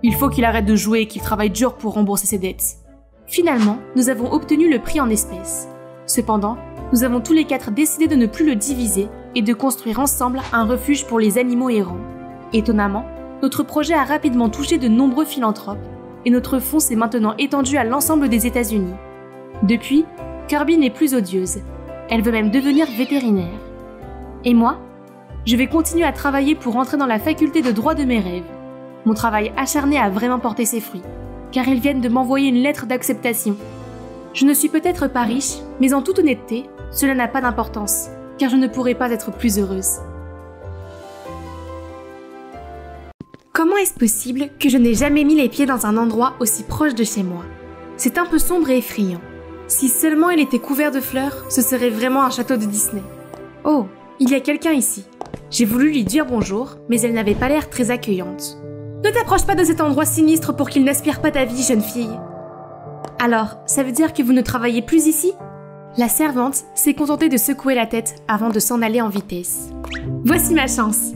Il faut qu'il arrête de jouer et qu'il travaille dur pour rembourser ses dettes. Finalement, nous avons obtenu le prix en espèces. Cependant, nous avons tous les quatre décidé de ne plus le diviser et de construire ensemble un refuge pour les animaux errants. Étonnamment, notre projet a rapidement touché de nombreux philanthropes et notre fonds s'est maintenant étendu à l'ensemble des États-Unis. Depuis, Kirby n'est plus odieuse. Elle veut même devenir vétérinaire. Et moi, je vais continuer à travailler pour entrer dans la faculté de droit de mes rêves. Mon travail acharné a vraiment porté ses fruits, car ils viennent de m'envoyer une lettre d'acceptation. Je ne suis peut-être pas riche, mais en toute honnêteté, cela n'a pas d'importance, car je ne pourrais pas être plus heureuse. Comment est-ce possible que je n'ai jamais mis les pieds dans un endroit aussi proche de chez moi? C'est un peu sombre et effrayant. Si seulement il était couvert de fleurs, ce serait vraiment un château de Disney. Oh, il y a quelqu'un ici. J'ai voulu lui dire bonjour, mais elle n'avait pas l'air très accueillante. Ne t'approche pas de cet endroit sinistre pour qu'il n'aspire pas ta vie, jeune fille. Alors, ça veut dire que vous ne travaillez plus ici? La servante s'est contentée de secouer la tête avant de s'en aller en vitesse. Voici ma chance.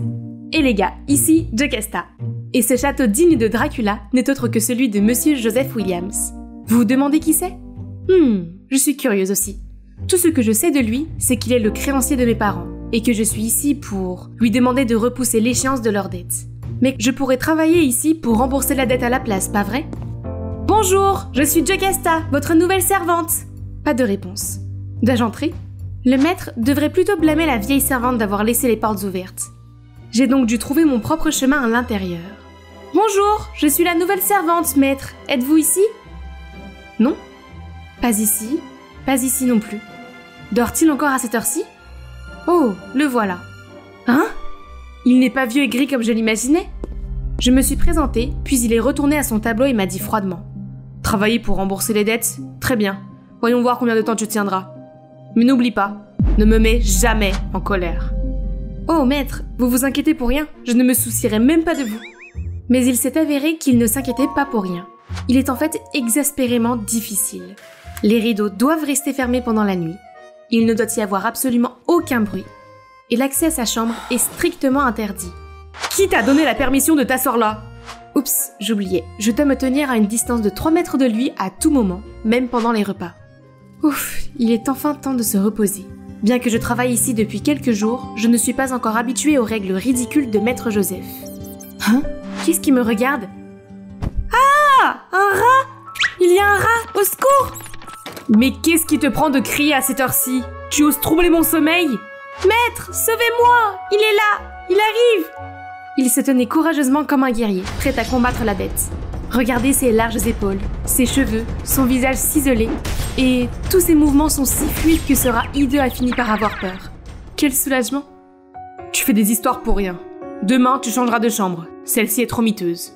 Et les gars, ici Jocasta. Et ce château digne de Dracula n'est autre que celui de Monsieur Joseph Williams. Vous vous demandez qui c'est? Je suis curieuse aussi. Tout ce que je sais de lui, c'est qu'il est le créancier de mes parents, et que je suis ici pour lui demander de repousser l'échéance de leur dette. Mais je pourrais travailler ici pour rembourser la dette à la place, pas vrai? Bonjour, je suis Jocasta, votre nouvelle servante. Pas de réponse. Dois-je entrer? Le maître devrait plutôt blâmer la vieille servante d'avoir laissé les portes ouvertes. J'ai donc dû trouver mon propre chemin à l'intérieur. Bonjour, je suis la nouvelle servante, maître. Êtes-vous ici? Non? Pas ici non plus. Dort-il encore à cette heure-ci? Oh, le voilà. Hein? Il n'est pas vieux et gris comme je l'imaginais? Je me suis présentée, puis il est retourné à son tableau et m'a dit froidement. Travailler pour rembourser les dettes? Très bien. Voyons voir combien de temps tu tiendras. Mais n'oublie pas, ne me mets jamais en colère. Oh maître, vous vous inquiétez pour rien, je ne me soucierai même pas de vous. Mais il s'est avéré qu'il ne s'inquiétait pas pour rien. Il est en fait exaspérément difficile. Les rideaux doivent rester fermés pendant la nuit. Il ne doit y avoir absolument aucun bruit. Et l'accès à sa chambre est strictement interdit. Qui t'a donné la permission de t'asseoir là? Oups, j'oubliais. Je dois me tenir à une distance de 3 mètres de lui à tout moment, même pendant les repas. Ouf, il est enfin temps de se reposer. Bien que je travaille ici depuis quelques jours, je ne suis pas encore habituée aux règles ridicules de Maître Joseph. Hein? Qu'est-ce qui me regarde? Ah! Un rat! Il y a un rat! Au secours! Mais qu'est-ce qui te prend de crier à cette heure-ci? Tu oses troubler mon sommeil? Maître, sauvez-moi! Il est là! Il arrive! Il se tenait courageusement comme un guerrier, prêt à combattre la bête. Regardez ses larges épaules, ses cheveux, son visage ciselé, et tous ses mouvements sont si fluides que Sora hideux a fini par avoir peur. Quel soulagement! Tu fais des histoires pour rien. Demain, tu changeras de chambre. Celle-ci est trop miteuse.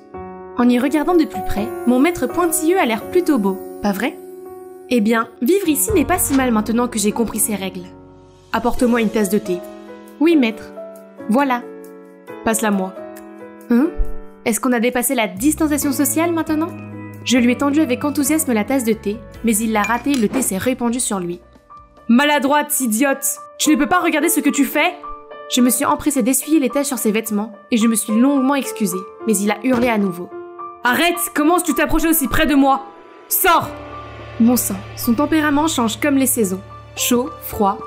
En y regardant de plus près, mon maître pointilleux a l'air plutôt beau, pas vrai? Eh bien, vivre ici n'est pas si mal maintenant que j'ai compris ses règles. Apporte-moi une tasse de thé. Oui, maître. Voilà. Passe-la-moi. Hein? Est-ce qu'on a dépassé la distanciation sociale maintenant? Je lui ai tendu avec enthousiasme la tasse de thé, mais il l'a raté et le thé s'est répandu sur lui. Maladroite, idiote! Tu ne peux pas regarder ce que tu fais? Je me suis empressée d'essuyer les taches sur ses vêtements et je me suis longuement excusée, mais il a hurlé à nouveau. Arrête! Comment tu t'approches aussi près de moi? Sors! Bon sang, son tempérament change comme les saisons. Chaud, froid,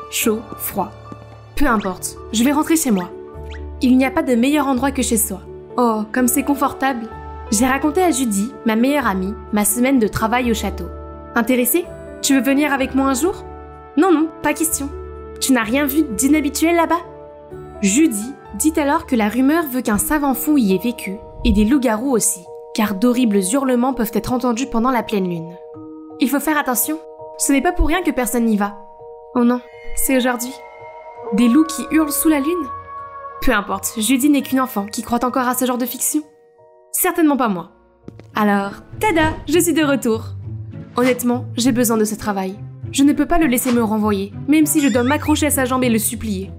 Peu importe, je vais rentrer chez moi. Il n'y a pas de meilleur endroit que chez soi. Oh, comme c'est confortable. J'ai raconté à Judy, ma meilleure amie, ma semaine de travail au château. Intéressée? Tu veux venir avec moi un jour? Non, pas question. Tu n'as rien vu d'inhabituel là-bas? Judy dit alors que la rumeur veut qu'un savant fou y ait vécu, et des loups-garous aussi, car d'horribles hurlements peuvent être entendus pendant la pleine lune. Il faut faire attention, ce n'est pas pour rien que personne n'y va. Oh non, c'est aujourd'hui. Des loups qui hurlent sous la lune? Peu importe, Judy n'est qu'une enfant qui croit encore à ce genre de fiction. Certainement pas moi. Alors, tada, je suis de retour. Honnêtement, j'ai besoin de ce travail. Je ne peux pas le laisser me renvoyer, même si je dois m'accrocher à sa jambe et le supplier.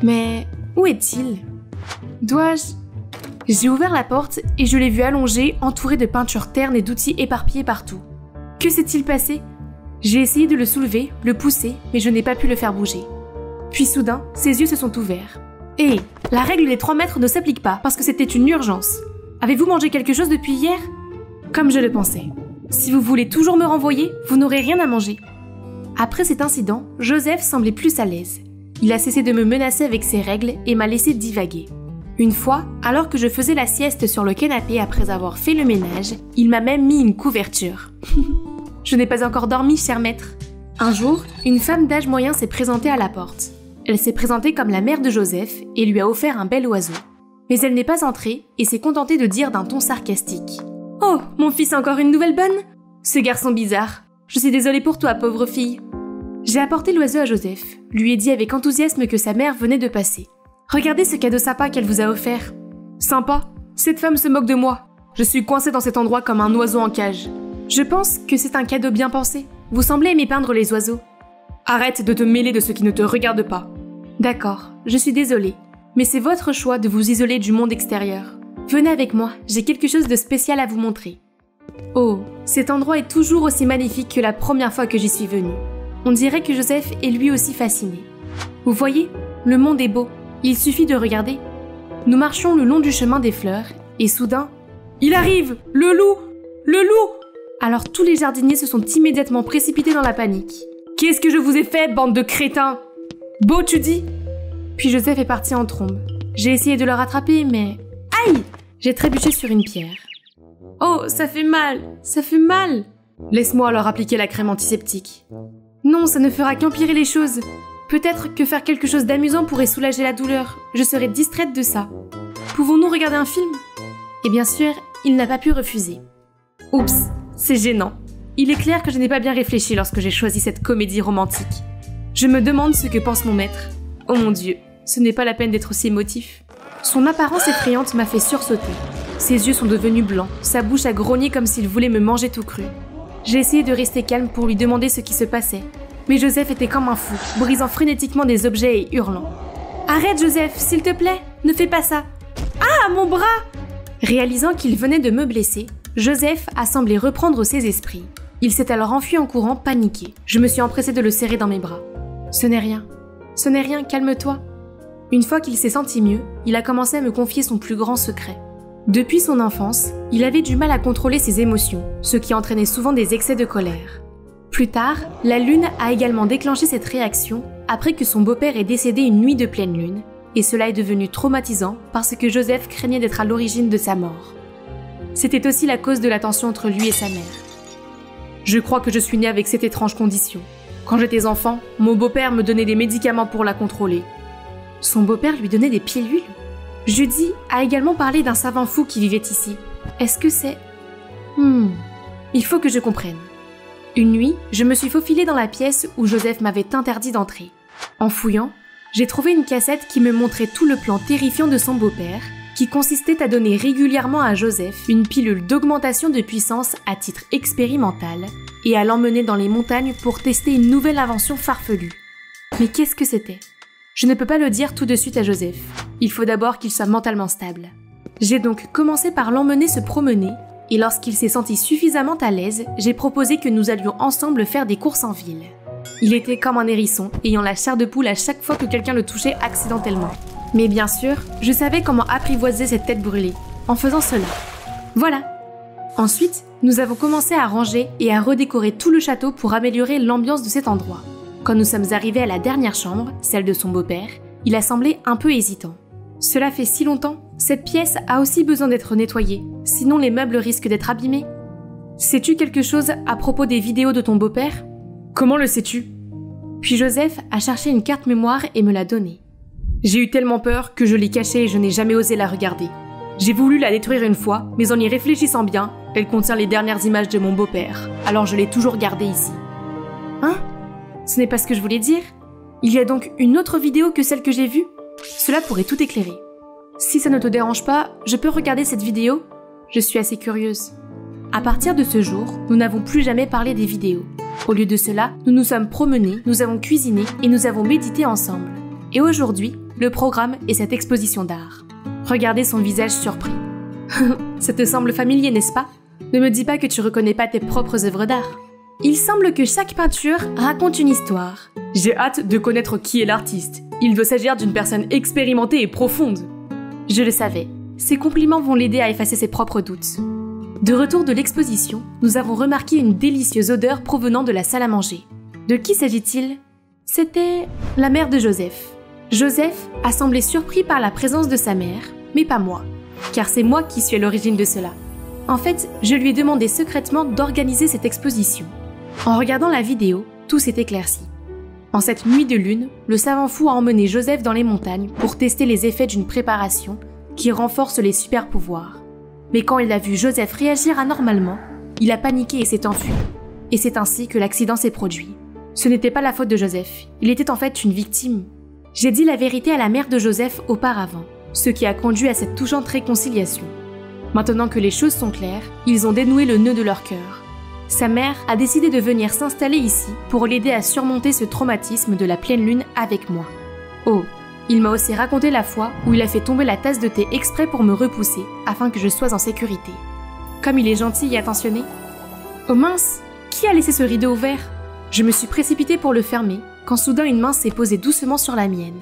Mais où est-il? Dois-je... J'ai ouvert la porte et je l'ai vu allongé, entouré de peintures ternes et d'outils éparpillés partout. Que s'est-il passé? J'ai essayé de le soulever, le pousser, mais je n'ai pas pu le faire bouger. Puis soudain, ses yeux se sont ouverts. Hé, la règle des 3 mètres ne s'applique pas parce que c'était une urgence. Avez-vous mangé quelque chose depuis hier? Comme je le pensais. Si vous voulez toujours me renvoyer, vous n'aurez rien à manger. Après cet incident, Joseph semblait plus à l'aise. Il a cessé de me menacer avec ses règles et m'a laissé divaguer. Une fois, alors que je faisais la sieste sur le canapé après avoir fait le ménage, il m'a même mis une couverture. Je n'ai pas encore dormi, cher maître. Un jour, une femme d'âge moyen s'est présentée à la porte. Elle s'est présentée comme la mère de Joseph et lui a offert un bel oiseau. Mais elle n'est pas entrée et s'est contentée de dire d'un ton sarcastique. « Oh, mon fils a encore une nouvelle bonne? Ce garçon bizarre. Je suis désolée pour toi, pauvre fille. » J'ai apporté l'oiseau à Joseph, lui ai dit avec enthousiasme que sa mère venait de passer. « Regardez ce cadeau sympa qu'elle vous a offert. »« Sympa? Cette femme se moque de moi. Je suis coincée dans cet endroit comme un oiseau en cage. Je pense que c'est un cadeau bien pensé. Vous semblez aimer peindre les oiseaux. » Arrête de te mêler de ce qui ne te regarde pas. D'accord, je suis désolée, mais c'est votre choix de vous isoler du monde extérieur. Venez avec moi, j'ai quelque chose de spécial à vous montrer. Oh, cet endroit est toujours aussi magnifique que la première fois que j'y suis venue. On dirait que Joseph est lui aussi fasciné. Vous voyez, le monde est beau, il suffit de regarder. Nous marchions le long du chemin des fleurs, et soudain... Il arrive! Le loup! Le loup! Alors tous les jardiniers se sont immédiatement précipités dans la panique. Qu'est-ce que je vous ai fait, bande de crétins? Beau, tu dis? Puis Joseph est parti en trombe. J'ai essayé de le rattraper, mais... Aïe! J'ai trébuché sur une pierre. Oh, ça fait mal! Ça fait mal! Laisse-moi leur appliquer la crème antiseptique. Non, ça ne fera qu'empirer les choses. Peut-être que faire quelque chose d'amusant pourrait soulager la douleur. Je serais distraite de ça. Pouvons-nous regarder un film? Et bien sûr, il n'a pas pu refuser. Oups, c'est gênant. Il est clair que je n'ai pas bien réfléchi lorsque j'ai choisi cette comédie romantique. Je me demande ce que pense mon maître. Oh mon Dieu, ce n'est pas la peine d'être aussi émotif. Son apparence effrayante m'a fait sursauter. Ses yeux sont devenus blancs, sa bouche a grogné comme s'il voulait me manger tout cru. J'ai essayé de rester calme pour lui demander ce qui se passait. Mais Joseph était comme un fou, brisant frénétiquement des objets et hurlant. « Arrête Joseph, s'il te plaît, ne fais pas ça !»« Ah, mon bras !» Réalisant qu'il venait de me blesser, Joseph a semblé reprendre ses esprits. Il s'est alors enfui en courant, paniqué. Je me suis empressée de le serrer dans mes bras. « Ce n'est rien. Ce n'est rien, calme-toi. » Une fois qu'il s'est senti mieux, il a commencé à me confier son plus grand secret. Depuis son enfance, il avait du mal à contrôler ses émotions, ce qui entraînait souvent des excès de colère. Plus tard, la lune a également déclenché cette réaction après que son beau-père est décédé une nuit de pleine lune, et cela est devenu traumatisant parce que Joseph craignait d'être à l'origine de sa mort. C'était aussi la cause de la tension entre lui et sa mère. Je crois que je suis née avec cette étrange condition. Quand j'étais enfant, mon beau-père me donnait des médicaments pour la contrôler. Son beau-père lui donnait des pilules? Judy a également parlé d'un savant fou qui vivait ici. Est-ce que c'est... Il faut que je comprenne. Une nuit, je me suis faufilée dans la pièce où Joseph m'avait interdit d'entrer. En fouillant, j'ai trouvé une cassette qui me montrait tout le plan terrifiant de son beau-père, qui consistait à donner régulièrement à Joseph une pilule d'augmentation de puissance à titre expérimental et à l'emmener dans les montagnes pour tester une nouvelle invention farfelue. Mais qu'est-ce que c'était? Je ne peux pas le dire tout de suite à Joseph. Il faut d'abord qu'il soit mentalement stable. J'ai donc commencé par l'emmener se promener, et lorsqu'il s'est senti suffisamment à l'aise, j'ai proposé que nous allions ensemble faire des courses en ville. Il était comme un hérisson, ayant la chair de poule à chaque fois que quelqu'un le touchait accidentellement. Mais bien sûr, je savais comment apprivoiser cette tête brûlée, en faisant cela. Voilà. Ensuite, nous avons commencé à ranger et à redécorer tout le château pour améliorer l'ambiance de cet endroit. Quand nous sommes arrivés à la dernière chambre, celle de son beau-père, il a semblé un peu hésitant. Cela fait si longtemps, cette pièce a aussi besoin d'être nettoyée, sinon les meubles risquent d'être abîmés. Sais-tu quelque chose à propos des vidéos de ton beau-père? Comment le sais-tu? Puis Joseph a cherché une carte mémoire et me l'a donnée. J'ai eu tellement peur que je l'ai cachée et je n'ai jamais osé la regarder. J'ai voulu la détruire une fois, mais en y réfléchissant bien, elle contient les dernières images de mon beau-père, alors je l'ai toujours gardée ici. Hein? Ce n'est pas ce que je voulais dire. Il y a donc une autre vidéo que celle que j'ai vue? Cela pourrait tout éclairer. Si ça ne te dérange pas, je peux regarder cette vidéo? Je suis assez curieuse. À partir de ce jour, nous n'avons plus jamais parlé des vidéos. Au lieu de cela, nous nous sommes promenés, nous avons cuisiné et nous avons médité ensemble. Et aujourd'hui, le programme est cette exposition d'art. Regardez son visage surpris. Ça te semble familier, n'est-ce pas? Ne me dis pas que tu reconnais pas tes propres œuvres d'art. Il semble que chaque peinture raconte une histoire. J'ai hâte de connaître qui est l'artiste. Il doit s'agir d'une personne expérimentée et profonde. Je le savais. Ces compliments vont l'aider à effacer ses propres doutes. De retour de l'exposition, nous avons remarqué une délicieuse odeur provenant de la salle à manger. De qui s'agit-il? C'était la mère de Joseph. Joseph a semblé surpris par la présence de sa mère, mais pas moi, car c'est moi qui suis à l'origine de cela. En fait, je lui ai demandé secrètement d'organiser cette exposition. En regardant la vidéo, tout s'est éclairci. En cette nuit de lune, le savant fou a emmené Joseph dans les montagnes pour tester les effets d'une préparation qui renforce les super pouvoirs. Mais quand il a vu Joseph réagir anormalement, il a paniqué et s'est enfui. Et c'est ainsi que l'accident s'est produit. Ce n'était pas la faute de Joseph, il était en fait une victime. J'ai dit la vérité à la mère de Joseph auparavant, ce qui a conduit à cette touchante réconciliation. Maintenant que les choses sont claires, ils ont dénoué le nœud de leur cœur. Sa mère a décidé de venir s'installer ici pour l'aider à surmonter ce traumatisme de la pleine lune avec moi. Oh, il m'a aussi raconté la fois où il a fait tomber la tasse de thé exprès pour me repousser, afin que je sois en sécurité. Comme il est gentil et attentionné. Oh mince, qui a laissé ce rideau ouvert? Je me suis précipitée pour le fermer, quand soudain une main s'est posée doucement sur la mienne.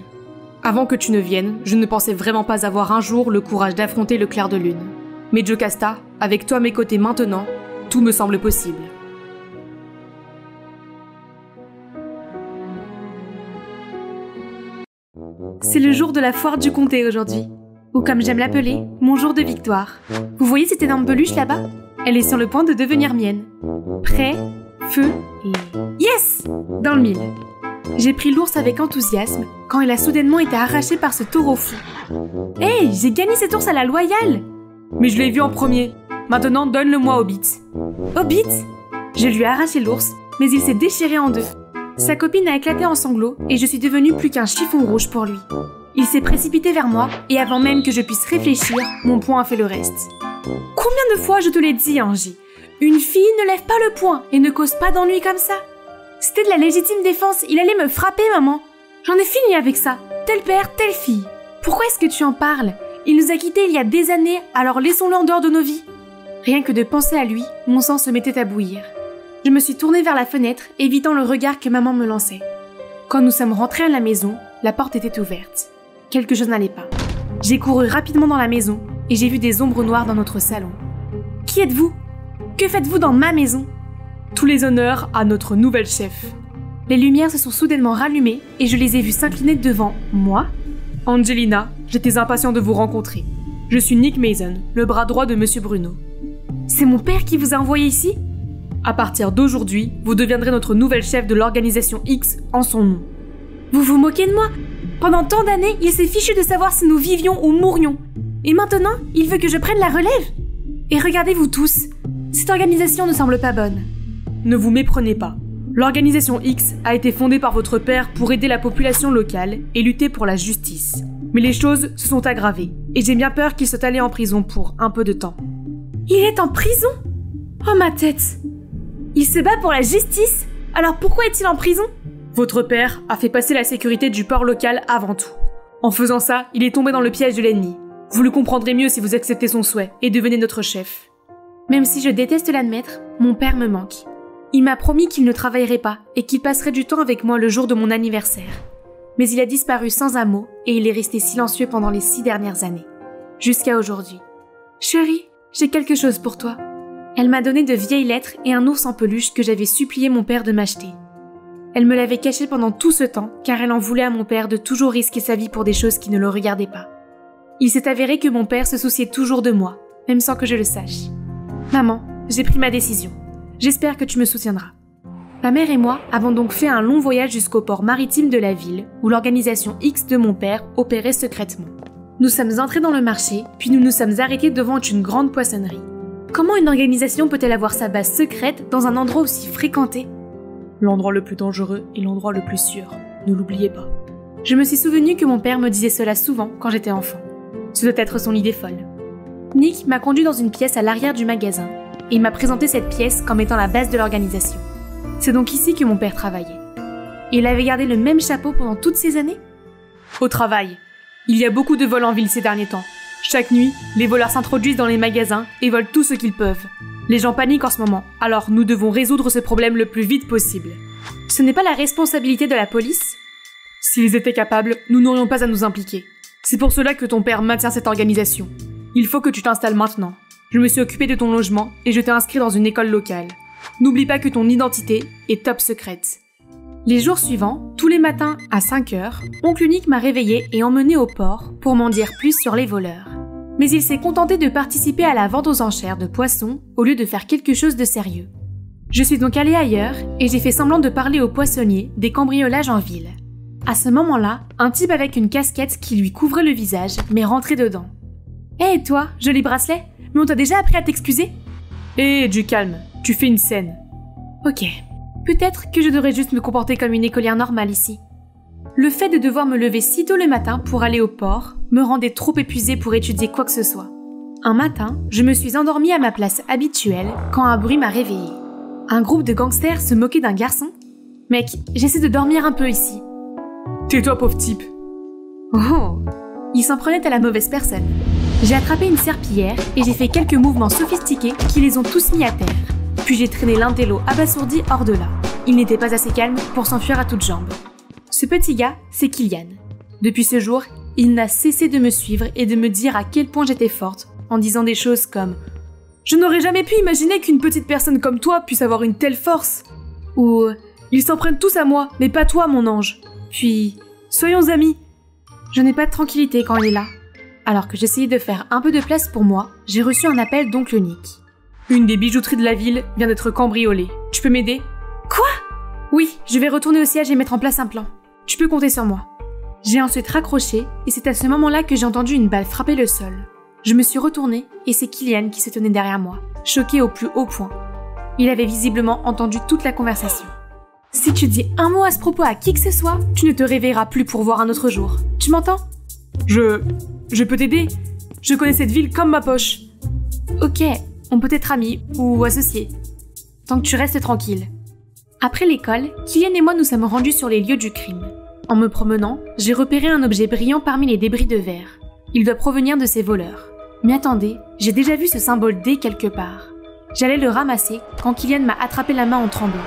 Avant que tu ne viennes, je ne pensais vraiment pas avoir un jour le courage d'affronter le clair de lune. Mais Jocasta, avec toi à mes côtés maintenant, tout me semble possible. C'est le jour de la foire du comté aujourd'hui, ou comme j'aime l'appeler, mon jour de victoire. Vous voyez cette énorme peluche là-bas? Elle est sur le point de devenir mienne. Prêt, feu et... Yes! Dans le mille. J'ai pris l'ours avec enthousiasme quand il a soudainement été arraché par ce taureau fou. Hey, j'ai gagné cet ours à la loyale! Mais je l'ai vu en premier. Maintenant, donne-le-moi, Hobbit. Hobbit? Je lui ai arraché l'ours, mais il s'est déchiré en deux. Sa copine a éclaté en sanglots et je suis devenue plus qu'un chiffon rouge pour lui. Il s'est précipité vers moi et avant même que je puisse réfléchir, mon poing a fait le reste. Combien de fois je te l'ai dit, Angie? Une fille ne lève pas le poing et ne cause pas d'ennui comme ça. C'était de la légitime défense, il allait me frapper, maman. J'en ai fini avec ça. Tel père, telle fille. Pourquoi est-ce que tu en parles? Il nous a quittés il y a des années, alors laissons-le en dehors de nos vies. Rien que de penser à lui, mon sang se mettait à bouillir. Je me suis tournée vers la fenêtre, évitant le regard que maman me lançait. Quand nous sommes rentrés à la maison, la porte était ouverte. Quelque chose n'allait pas. J'ai couru rapidement dans la maison et j'ai vu des ombres noires dans notre salon. Qui êtes-vous? Que faites-vous dans ma maison? Tous les honneurs à notre nouvelle chef. Les lumières se sont soudainement rallumées et je les ai vues s'incliner devant moi. Angelina, j'étais impatient de vous rencontrer. Je suis Nick Mason, le bras droit de Monsieur Bruno. C'est mon père qui vous a envoyé ici? À partir d'aujourd'hui, vous deviendrez notre nouvelle chef de l'organisation X en son nom. Vous vous moquez de moi? Pendant tant d'années, il s'est fichu de savoir si nous vivions ou mourions. Et maintenant, il veut que je prenne la relève? Et regardez-vous tous, cette organisation ne semble pas bonne. Ne vous méprenez pas. L'organisation X a été fondée par votre père pour aider la population locale et lutter pour la justice. Mais les choses se sont aggravées, et j'ai bien peur qu'il soit allé en prison pour un peu de temps. Il est en prison? Oh ma tête! Il se bat pour la justice? Alors pourquoi est-il en prison? Votre père a fait passer la sécurité du port local avant tout. En faisant ça, il est tombé dans le piège de l'ennemi. Vous le comprendrez mieux si vous acceptez son souhait et devenez notre chef. Même si je déteste l'admettre, mon père me manque. Il m'a promis qu'il ne travaillerait pas et qu'il passerait du temps avec moi le jour de mon anniversaire. Mais il a disparu sans un mot et il est resté silencieux pendant les 6 dernières années. Jusqu'à aujourd'hui. Chérie, j'ai quelque chose pour toi. Elle m'a donné de vieilles lettres et un ours en peluche que j'avais supplié mon père de m'acheter. Elle me l'avait caché pendant tout ce temps car elle en voulait à mon père de toujours risquer sa vie pour des choses qui ne le regardaient pas. Il s'est avéré que mon père se souciait toujours de moi, même sans que je le sache. Maman, j'ai pris ma décision. J'espère que tu me soutiendras. Ma mère et moi avons donc fait un long voyage jusqu'au port maritime de la ville où l'organisation X de mon père opérait secrètement. Nous sommes entrés dans le marché, puis nous nous sommes arrêtés devant une grande poissonnerie. Comment une organisation peut-elle avoir sa base secrète dans un endroit aussi fréquenté? L'endroit le plus dangereux est l'endroit le plus sûr. Ne l'oubliez pas. Je me suis souvenu que mon père me disait cela souvent quand j'étais enfant. Ce doit être son idée folle. Nick m'a conduit dans une pièce à l'arrière du magasin et il m'a présenté cette pièce comme étant la base de l'organisation. C'est donc ici que mon père travaillait. Et il avait gardé le même chapeau pendant toutes ces années? Au travail. Il y a beaucoup de vols en ville ces derniers temps. Chaque nuit, les voleurs s'introduisent dans les magasins et volent tout ce qu'ils peuvent. Les gens paniquent en ce moment, alors nous devons résoudre ce problème le plus vite possible. Ce n'est pas la responsabilité de la police? S'ils étaient capables, nous n'aurions pas à nous impliquer. C'est pour cela que ton père maintient cette organisation. Il faut que tu t'installes maintenant. Je me suis occupée de ton logement et je t'ai inscrit dans une école locale. N'oublie pas que ton identité est top secrète. Les jours suivants, tous les matins à 5h, oncle Nick m'a réveillée et emmenée au port pour m'en dire plus sur les voleurs. Mais il s'est contenté de participer à la vente aux enchères de poissons au lieu de faire quelque chose de sérieux. Je suis donc allée ailleurs et j'ai fait semblant de parler aux poissonniers des cambriolages en ville. À ce moment-là, un type avec une casquette qui lui couvrait le visage m'est rentré dedans. « Hé toi, joli bracelet, mais on t'a déjà appris à t'excuser ?» Du calme, tu fais une scène. Ok, peut-être que je devrais juste me comporter comme une écolière normale ici. Le fait de devoir me lever si tôt le matin pour aller au port me rendait trop épuisée pour étudier quoi que ce soit. Un matin, je me suis endormie à ma place habituelle quand un bruit m'a réveillée. Un groupe de gangsters se moquait d'un garçon. Mec, j'essaie de dormir un peu ici. Tais-toi, pauvre type. Oh, il s'en prenait à la mauvaise personne. J'ai attrapé une serpillière et j'ai fait quelques mouvements sophistiqués qui les ont tous mis à terre. Puis j'ai traîné l'intello abasourdi hors de là. Il n'était pas assez calme pour s'enfuir à toutes jambes. Ce petit gars, c'est Kylian. Depuis ce jour, il n'a cessé de me suivre et de me dire à quel point j'étais forte, en disant des choses comme « Je n'aurais jamais pu imaginer qu'une petite personne comme toi puisse avoir une telle force !» ou « Ils s'en prennent tous à moi, mais pas toi, mon ange !» Puis « Soyons amis !» Je n'ai pas de tranquillité quand il est là. Alors que j'essayais de faire un peu de place pour moi, j'ai reçu un appel d'oncle Nick. Une des bijouteries de la ville vient d'être cambriolée. Tu peux m'aider? Quoi? Oui, je vais retourner au siège et mettre en place un plan. Tu peux compter sur moi. J'ai ensuite raccroché et c'est à ce moment-là que j'ai entendu une balle frapper le sol. Je me suis retournée et c'est Kylian qui se tenait derrière moi, choqué au plus haut point. Il avait visiblement entendu toute la conversation. Si tu dis un mot à ce propos à qui que ce soit, tu ne te réveilleras plus pour voir un autre jour. Tu m'entends? Je peux t'aider. Je connais cette ville comme ma poche. Ok, on peut être amis ou associés. Tant que tu restes tranquille. Après l'école, Kylian et moi nous sommes rendus sur les lieux du crime. En me promenant, j'ai repéré un objet brillant parmi les débris de verre. Il doit provenir de ces voleurs. Mais attendez, j'ai déjà vu ce symbole D quelque part. J'allais le ramasser quand Kylian m'a attrapé la main en tremblant.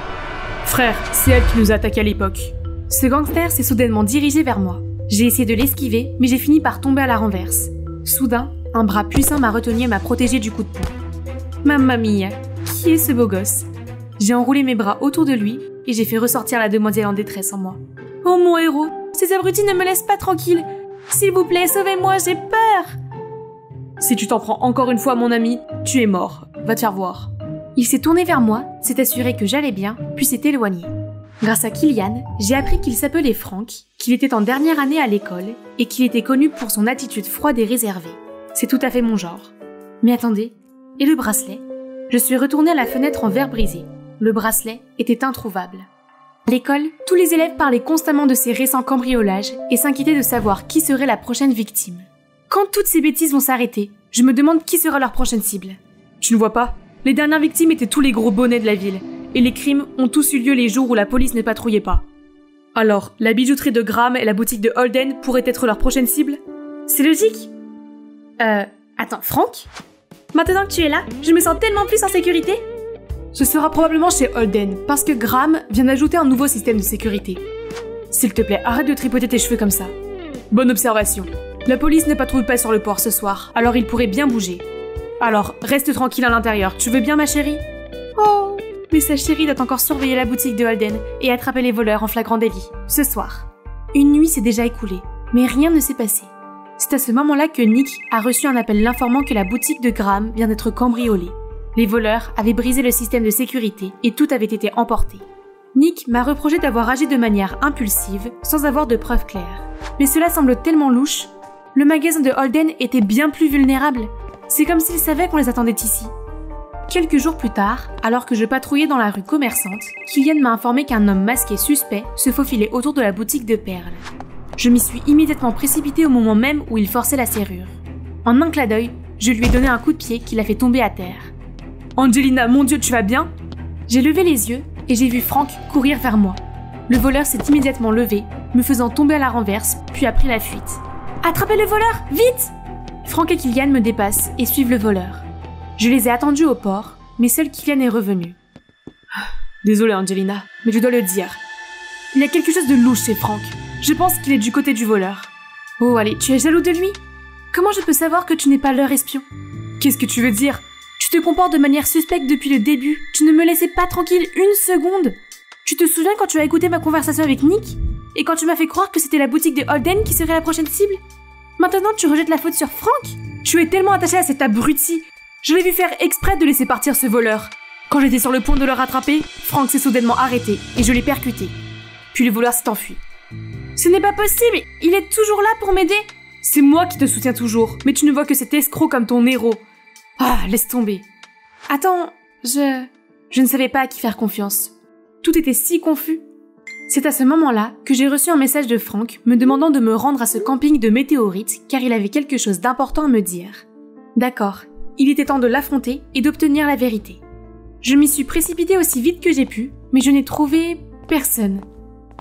Frère, c'est elle qui nous a attaqués à l'époque. Ce gangster s'est soudainement dirigé vers moi. J'ai essayé de l'esquiver, mais j'ai fini par tomber à la renverse. Soudain, un bras puissant m'a retenu et m'a protégé du coup de poing. Mamma mia, qui est ce beau gosse? J'ai enroulé mes bras autour de lui et j'ai fait ressortir la demoiselle en détresse en moi. Oh mon héros, ces abrutis ne me laissent pas tranquille. S'il vous plaît, sauvez-moi, j'ai peur. Si tu t'en prends encore une fois à mon ami, tu es mort. Va te faire voir. Il s'est tourné vers moi, s'est assuré que j'allais bien, puis s'est éloigné. Grâce à Killian, j'ai appris qu'il s'appelait Frank, qu'il était en dernière année à l'école et qu'il était connu pour son attitude froide et réservée. C'est tout à fait mon genre. Mais attendez, et le bracelet? Je suis retournée à la fenêtre en verre brisé. Le bracelet était introuvable. À l'école, tous les élèves parlaient constamment de ces récents cambriolages et s'inquiétaient de savoir qui serait la prochaine victime. Quand toutes ces bêtises vont s'arrêter, je me demande qui sera leur prochaine cible. Tu ne vois pas? Les dernières victimes étaient tous les gros bonnets de la ville, et les crimes ont tous eu lieu les jours où la police ne patrouillait pas. Alors, la bijouterie de Graham et la boutique de Holden pourraient être leur prochaine cible? C'est logique. Attends, Frank? Maintenant que tu es là, je me sens tellement plus en sécurité. Ce sera probablement chez Holden, parce que Graham vient d'ajouter un nouveau système de sécurité. S'il te plaît, arrête de tripoter tes cheveux comme ça. Bonne observation. La police ne patrouille pas sur le port ce soir, alors il pourrait bien bouger. Alors, reste tranquille à l'intérieur, tu veux bien ma chérie? Oh, mais sa chérie doit encore surveiller la boutique de Holden et attraper les voleurs en flagrant délit, ce soir. Une nuit s'est déjà écoulée, mais rien ne s'est passé. C'est à ce moment-là que Nick a reçu un appel l'informant que la boutique de Graham vient d'être cambriolée. Les voleurs avaient brisé le système de sécurité et tout avait été emporté. Nick m'a reproché d'avoir agi de manière impulsive, sans avoir de preuves claires. Mais cela semble tellement louche. Le magasin de Holden était bien plus vulnérable. C'est comme s'il savait qu'on les attendait ici. Quelques jours plus tard, alors que je patrouillais dans la rue commerçante, Killian m'a informé qu'un homme masqué suspect se faufilait autour de la boutique de perles. Je m'y suis immédiatement précipitée au moment même où il forçait la serrure. En un clin d'œil, je lui ai donné un coup de pied qui l'a fait tomber à terre. « Angelina, mon Dieu, tu vas bien ?» J'ai levé les yeux et j'ai vu Frank courir vers moi. Le voleur s'est immédiatement levé, me faisant tomber à la renverse, puis a pris la fuite. « Attrapez le voleur, vite !» Frank et Killian me dépassent et suivent le voleur. Je les ai attendus au port, mais seul Killian est revenu. « Désolé Angelina, mais je dois le dire. Il y a quelque chose de louche chez Frank. Je pense qu'il est du côté du voleur. » Oh allez, tu es jaloux de lui? Comment je peux savoir que tu n'es pas leur espion? Qu'est-ce que tu veux dire? Tu te comportes de manière suspecte depuis le début. Tu ne me laissais pas tranquille une seconde. Tu te souviens quand tu as écouté ma conversation avec Nick? Et quand tu m'as fait croire que c'était la boutique de Holden qui serait la prochaine cible? Maintenant tu rejettes la faute sur Frank? Tu es tellement attaché à cet abruti. Je l'ai vu faire exprès de laisser partir ce voleur. Quand j'étais sur le point de le rattraper, Frank s'est soudainement arrêté et je l'ai percuté. Puis le voleur s'est enfui. Ce n'est pas possible, il est toujours là pour m'aider. C'est moi qui te soutiens toujours, mais tu ne vois que cet escroc comme ton héros. Ah, laisse tomber. Attends, je ne savais pas à qui faire confiance. Tout était si confus. C'est à ce moment-là que j'ai reçu un message de Frank me demandant de me rendre à ce camping de météorites car il avait quelque chose d'important à me dire. D'accord, il était temps de l'affronter et d'obtenir la vérité. Je m'y suis précipitée aussi vite que j'ai pu, mais je n'ai trouvé personne.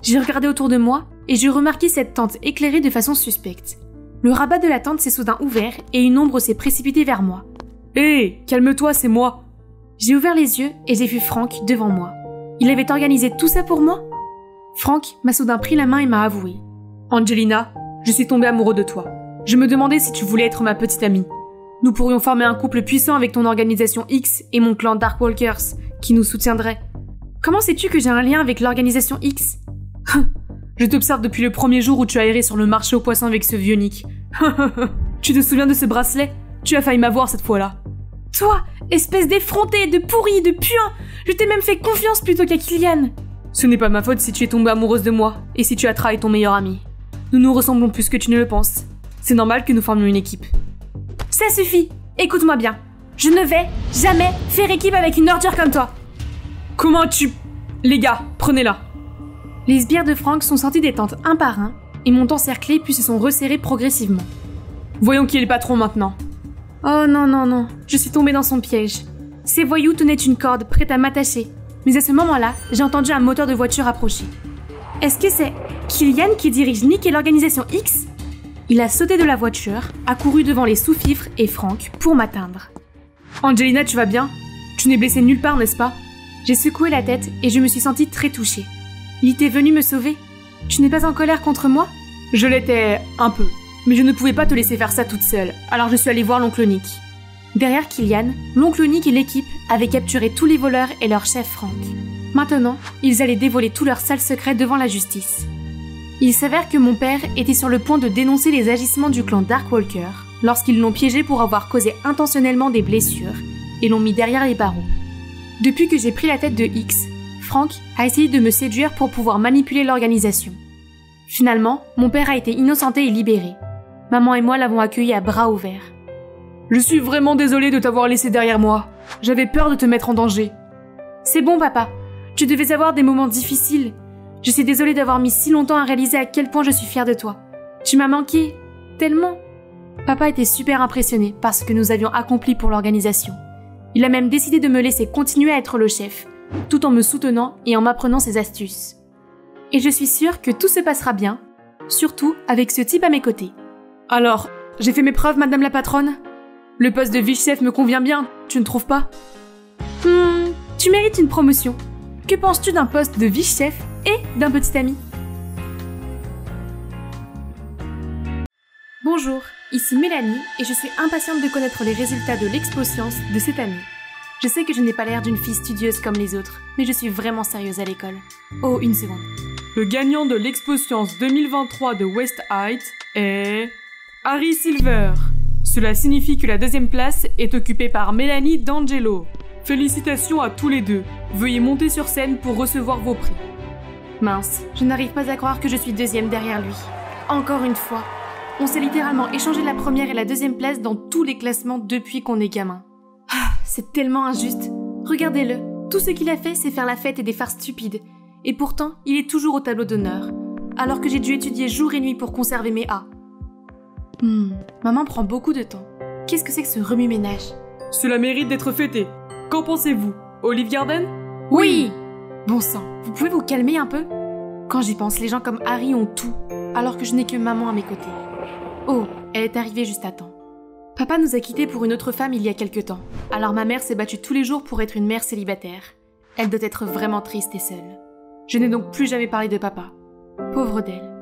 J'ai regardé autour de moi et j'ai remarqué cette tente éclairée de façon suspecte. Le rabat de la tente s'est soudain ouvert et une ombre s'est précipitée vers moi. Hé, calme-toi, c'est moi. J'ai ouvert les yeux et j'ai vu Frank devant moi. Il avait organisé tout ça pour moi? Frank m'a soudain pris la main et m'a avoué. Angelina, je suis tombé amoureux de toi. Je me demandais si tu voulais être ma petite amie. Nous pourrions former un couple puissant avec ton organisation X et mon clan Darkwalkers, qui nous soutiendrait. Comment sais-tu que j'ai un lien avec l'organisation X? Je t'observe depuis le premier jour où tu as erré sur le marché aux poissons avec ce vieux Nick. Tu te souviens de ce bracelet? Tu as failli m'avoir cette fois-là. Toi, espèce d'effronté, de pourri, de puant, je t'ai même fait confiance plutôt qu'à Killian. Ce n'est pas ma faute si tu es tombée amoureuse de moi et si tu as trahi ton meilleur ami. Nous nous ressemblons plus que tu ne le penses. C'est normal que nous formions une équipe. Ça suffit, écoute-moi bien. Je ne vais jamais faire équipe avec une ordure comme toi. Comment tu... Les gars, prenez-la. Les sbires de Frank sont sortis des tentes un par un et m'ont encerclé puis se sont resserrés progressivement. Voyons qui est le patron maintenant. Oh non, non, non, je suis tombée dans son piège. Ces voyous tenaient une corde prête à m'attacher. Mais à ce moment-là, j'ai entendu un moteur de voiture approcher. Est-ce que c'est Killian qui dirige Nick et l'organisation X? Il a sauté de la voiture, a couru devant les sous-fifres et Frank pour m'atteindre. Angelina, tu vas bien? Tu n'es blessée nulle part, n'est-ce pas? J'ai secoué la tête et je me suis sentie très touchée. Il était venu me sauver. Tu n'es pas en colère contre moi? Je l'étais un peu, mais je ne pouvais pas te laisser faire ça toute seule, alors je suis allée voir l'oncle Nick. Derrière Killian, l'oncle Nick et l'équipe avaient capturé tous les voleurs et leur chef Frank. Maintenant, ils allaient dévoiler tous leurs sales secrets devant la justice. Il s'avère que mon père était sur le point de dénoncer les agissements du clan Darkwalker lorsqu'ils l'ont piégé pour avoir causé intentionnellement des blessures et l'ont mis derrière les barreaux. Depuis que j'ai pris la tête de X, Frank a essayé de me séduire pour pouvoir manipuler l'organisation. Finalement, mon père a été innocenté et libéré. Maman et moi l'avons accueilli à bras ouverts. Je suis vraiment désolée de t'avoir laissé derrière moi. J'avais peur de te mettre en danger. C'est bon, papa. Tu devais avoir des moments difficiles. Je suis désolée d'avoir mis si longtemps à réaliser à quel point je suis fière de toi. Tu m'as manqué. Tellement. Papa était super impressionné par ce que nous avions accompli pour l'organisation. Il a même décidé de me laisser continuer à être le chef, tout en me soutenant et en m'apprenant ses astuces. Et je suis sûre que tout se passera bien, surtout avec ce type à mes côtés. Alors, j'ai fait mes preuves, madame la patronne? Le poste de vice-chef me convient bien, tu ne trouves pas? Tu mérites une promotion. Que penses-tu d'un poste de vice-chef et d'un petit ami? Bonjour, ici Mélanie et je suis impatiente de connaître les résultats de l'expo science de cette année. Je sais que je n'ai pas l'air d'une fille studieuse comme les autres, mais je suis vraiment sérieuse à l'école. Oh, une seconde. Le gagnant de l'expo science 2023 de West Heights est... Harry Silver. Cela signifie que la deuxième place est occupée par Mélanie D'Angelo. Félicitations à tous les deux. Veuillez monter sur scène pour recevoir vos prix. Mince, je n'arrive pas à croire que je suis deuxième derrière lui. Encore une fois. On s'est littéralement échangé la première et la deuxième place dans tous les classements depuis qu'on est gamin. Ah, c'est tellement injuste. Regardez-le. Tout ce qu'il a fait, c'est faire la fête et des farces stupides. Et pourtant, il est toujours au tableau d'honneur. Alors que j'ai dû étudier jour et nuit pour conserver mes A. Maman prend beaucoup de temps. Qu'est-ce que c'est que ce remue-ménage? Cela mérite d'être fêté. Qu'en pensez-vous? Olive Garden? Oui! Bon sang, vous pouvez vous calmer un peu? Quand j'y pense, les gens comme Harry ont tout, alors que je n'ai que maman à mes côtés. Oh, elle est arrivée juste à temps. Papa nous a quittés pour une autre femme il y a quelque temps, alors ma mère s'est battue tous les jours pour être une mère célibataire. Elle doit être vraiment triste et seule. Je n'ai donc plus jamais parlé de papa. Pauvre d'elle.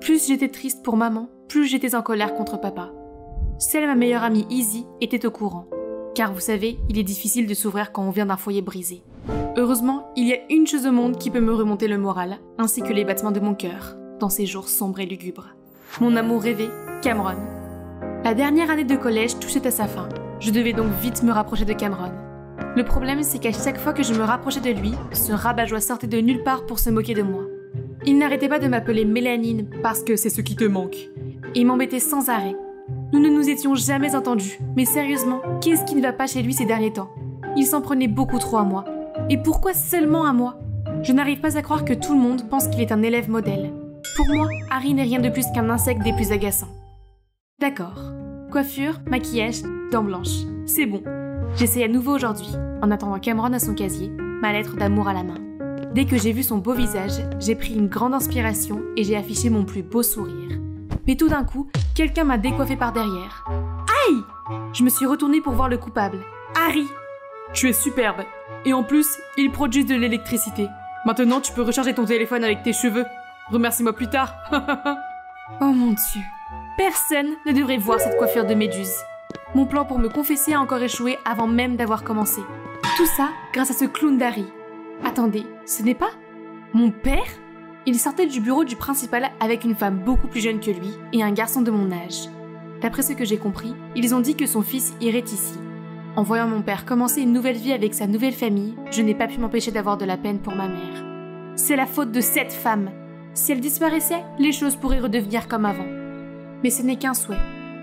Plus j'étais triste pour maman, plus j'étais en colère contre papa. Seule ma meilleure amie Izzy était au courant. Car vous savez, il est difficile de s'ouvrir quand on vient d'un foyer brisé. Heureusement, il y a une chose au monde qui peut me remonter le moral, ainsi que les battements de mon cœur, dans ces jours sombres et lugubres. Mon amour rêvé, Cameron. La dernière année de collège touchait à sa fin. Je devais donc vite me rapprocher de Cameron. Le problème, c'est qu'à chaque fois que je me rapprochais de lui, ce rabat-joie sortait de nulle part pour se moquer de moi. Il n'arrêtait pas de m'appeler Mélanine parce que c'est ce qui te manque. Et il m'embêtait sans arrêt. Nous ne nous étions jamais entendus, mais sérieusement, qu'est-ce qui ne va pas chez lui ces derniers temps? Il s'en prenait beaucoup trop à moi. Et pourquoi seulement à moi? Je n'arrive pas à croire que tout le monde pense qu'il est un élève modèle. Pour moi, Harry n'est rien de plus qu'un insecte des plus agaçants. D'accord. Coiffure, maquillage, dents blanches. C'est bon. J'essaie à nouveau aujourd'hui, en attendant Cameron à son casier, ma lettre d'amour à la main. Dès que j'ai vu son beau visage, j'ai pris une grande inspiration et j'ai affiché mon plus beau sourire. Mais tout d'un coup, quelqu'un m'a décoiffé par derrière. Aïe! Je me suis retournée pour voir le coupable. Harry! Tu es superbe. Et en plus, il produit de l'électricité. Maintenant, tu peux recharger ton téléphone avec tes cheveux. Remercie-moi plus tard. Oh mon Dieu. Personne ne devrait voir cette coiffure de méduse. Mon plan pour me confesser a encore échoué avant même d'avoir commencé. Tout ça grâce à ce clown d'Harry. Attendez, ce n'est pas mon père? Il sortait du bureau du principal avec une femme beaucoup plus jeune que lui et un garçon de mon âge. D'après ce que j'ai compris, ils ont dit que son fils irait ici. En voyant mon père commencer une nouvelle vie avec sa nouvelle famille, je n'ai pas pu m'empêcher d'avoir de la peine pour ma mère. C'est la faute de cette femme. Si elle disparaissait, les choses pourraient redevenir comme avant. Mais ce n'est qu'un souhait.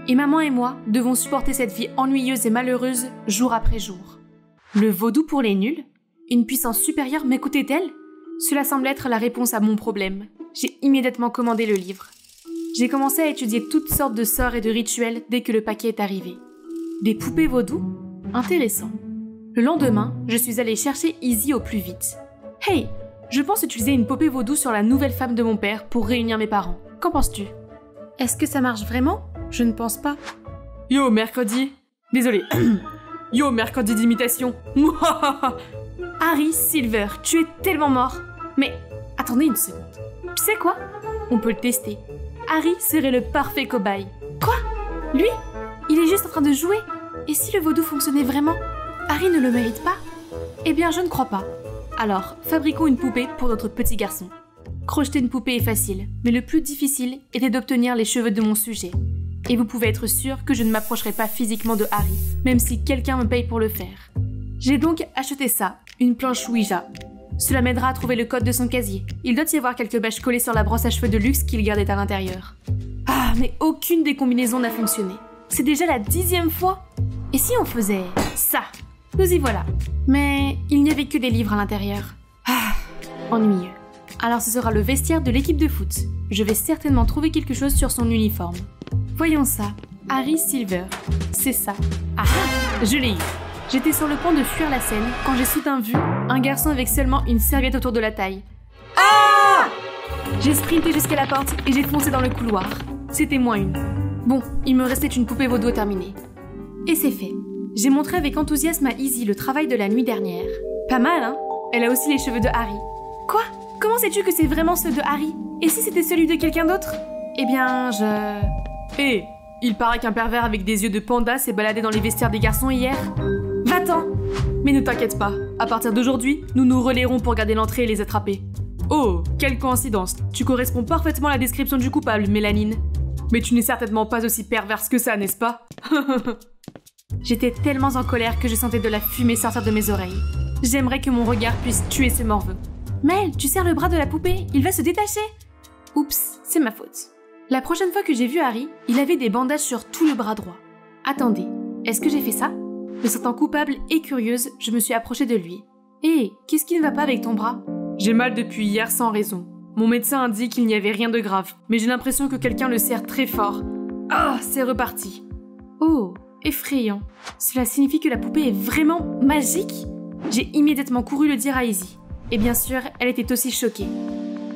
Et maman et moi devons supporter cette vie ennuyeuse et malheureuse jour après jour. Le vaudou pour les nuls? Une puissance supérieure m'écoutait-elle? Cela semble être la réponse à mon problème. J'ai immédiatement commandé le livre. J'ai commencé à étudier toutes sortes de sorts et de rituels dès que le paquet est arrivé. Des poupées vaudou? Intéressant. Le lendemain, je suis allée chercher Izzy au plus vite. Hey, je pense utiliser une poupée vaudou sur la nouvelle femme de mon père pour réunir mes parents. Qu'en penses-tu? Est-ce que ça marche vraiment? Je ne pense pas. Yo, mercredi. Désolé. Yo, mercredi d'imitation. Harry Silver, tu es tellement mort. Mais attendez une seconde. Tu sais quoi? On peut le tester. Harry serait le parfait cobaye. Quoi? Lui? Il est juste en train de jouer. Et si le vaudou fonctionnait vraiment? Harry ne le mérite pas? Eh bien, je ne crois pas. Alors, fabriquons une poupée pour notre petit garçon. Crocheter une poupée est facile, mais le plus difficile était d'obtenir les cheveux de mon sujet. Et vous pouvez être sûr que je ne m'approcherai pas physiquement de Harry, même si quelqu'un me paye pour le faire. J'ai donc acheté ça, une planche Ouija. Cela m'aidera à trouver le code de son casier. Il doit y avoir quelques bâches collées sur la brosse à cheveux de luxe qu'il gardait à l'intérieur. Ah, mais aucune des combinaisons n'a fonctionné. C'est déjà la 10e fois. Et si on faisait ça? Nous y voilà. Mais il n'y avait que des livres à l'intérieur. Ah, ennuyeux. Alors ce sera le vestiaire de l'équipe de foot. Je vais certainement trouver quelque chose sur son uniforme. Voyons ça. Harry Silver. C'est ça. Ah, je l'ai eu. J'étais sur le point de fuir la scène quand j'ai soudain vu un garçon avec seulement une serviette autour de la taille. Ah! J'ai sprinté jusqu'à la porte et j'ai foncé dans le couloir. C'était moins une. Bon, il me restait une poupée vaudou à terminer. Et c'est fait. J'ai montré avec enthousiasme à Izzy le travail de la nuit dernière. Pas mal, hein? Elle a aussi les cheveux de Harry. Quoi? Comment sais-tu que c'est vraiment ceux de Harry? Et si c'était celui de quelqu'un d'autre? Eh bien, Hé, il paraît qu'un pervers avec des yeux de panda s'est baladé dans les vestiaires des garçons hier. Va-t'en! Mais ne t'inquiète pas, à partir d'aujourd'hui, nous nous relayerons pour garder l'entrée et les attraper. Oh, quelle coïncidence! Tu corresponds parfaitement à la description du coupable, Mélanine. Mais tu n'es certainement pas aussi perverse que ça, n'est-ce pas? J'étais tellement en colère que je sentais de la fumée sortir de mes oreilles. J'aimerais que mon regard puisse tuer ce morveux. Mel, tu serres le bras de la poupée, il va se détacher. Oups, c'est ma faute. La prochaine fois que j'ai vu Harry, il avait des bandages sur tout le bras droit. Attendez, est-ce que j'ai fait ça? Me sentant coupable et curieuse, je me suis approchée de lui. Hé, qu'est-ce qui ne va pas avec ton bras? J'ai mal depuis hier sans raison. Mon médecin a dit qu'il n'y avait rien de grave, mais j'ai l'impression que quelqu'un le serre très fort. Ah, c'est reparti. Oh, effrayant. Cela signifie que la poupée est vraiment magique? J'ai immédiatement couru le dire à Izzy. Et bien sûr, elle était aussi choquée.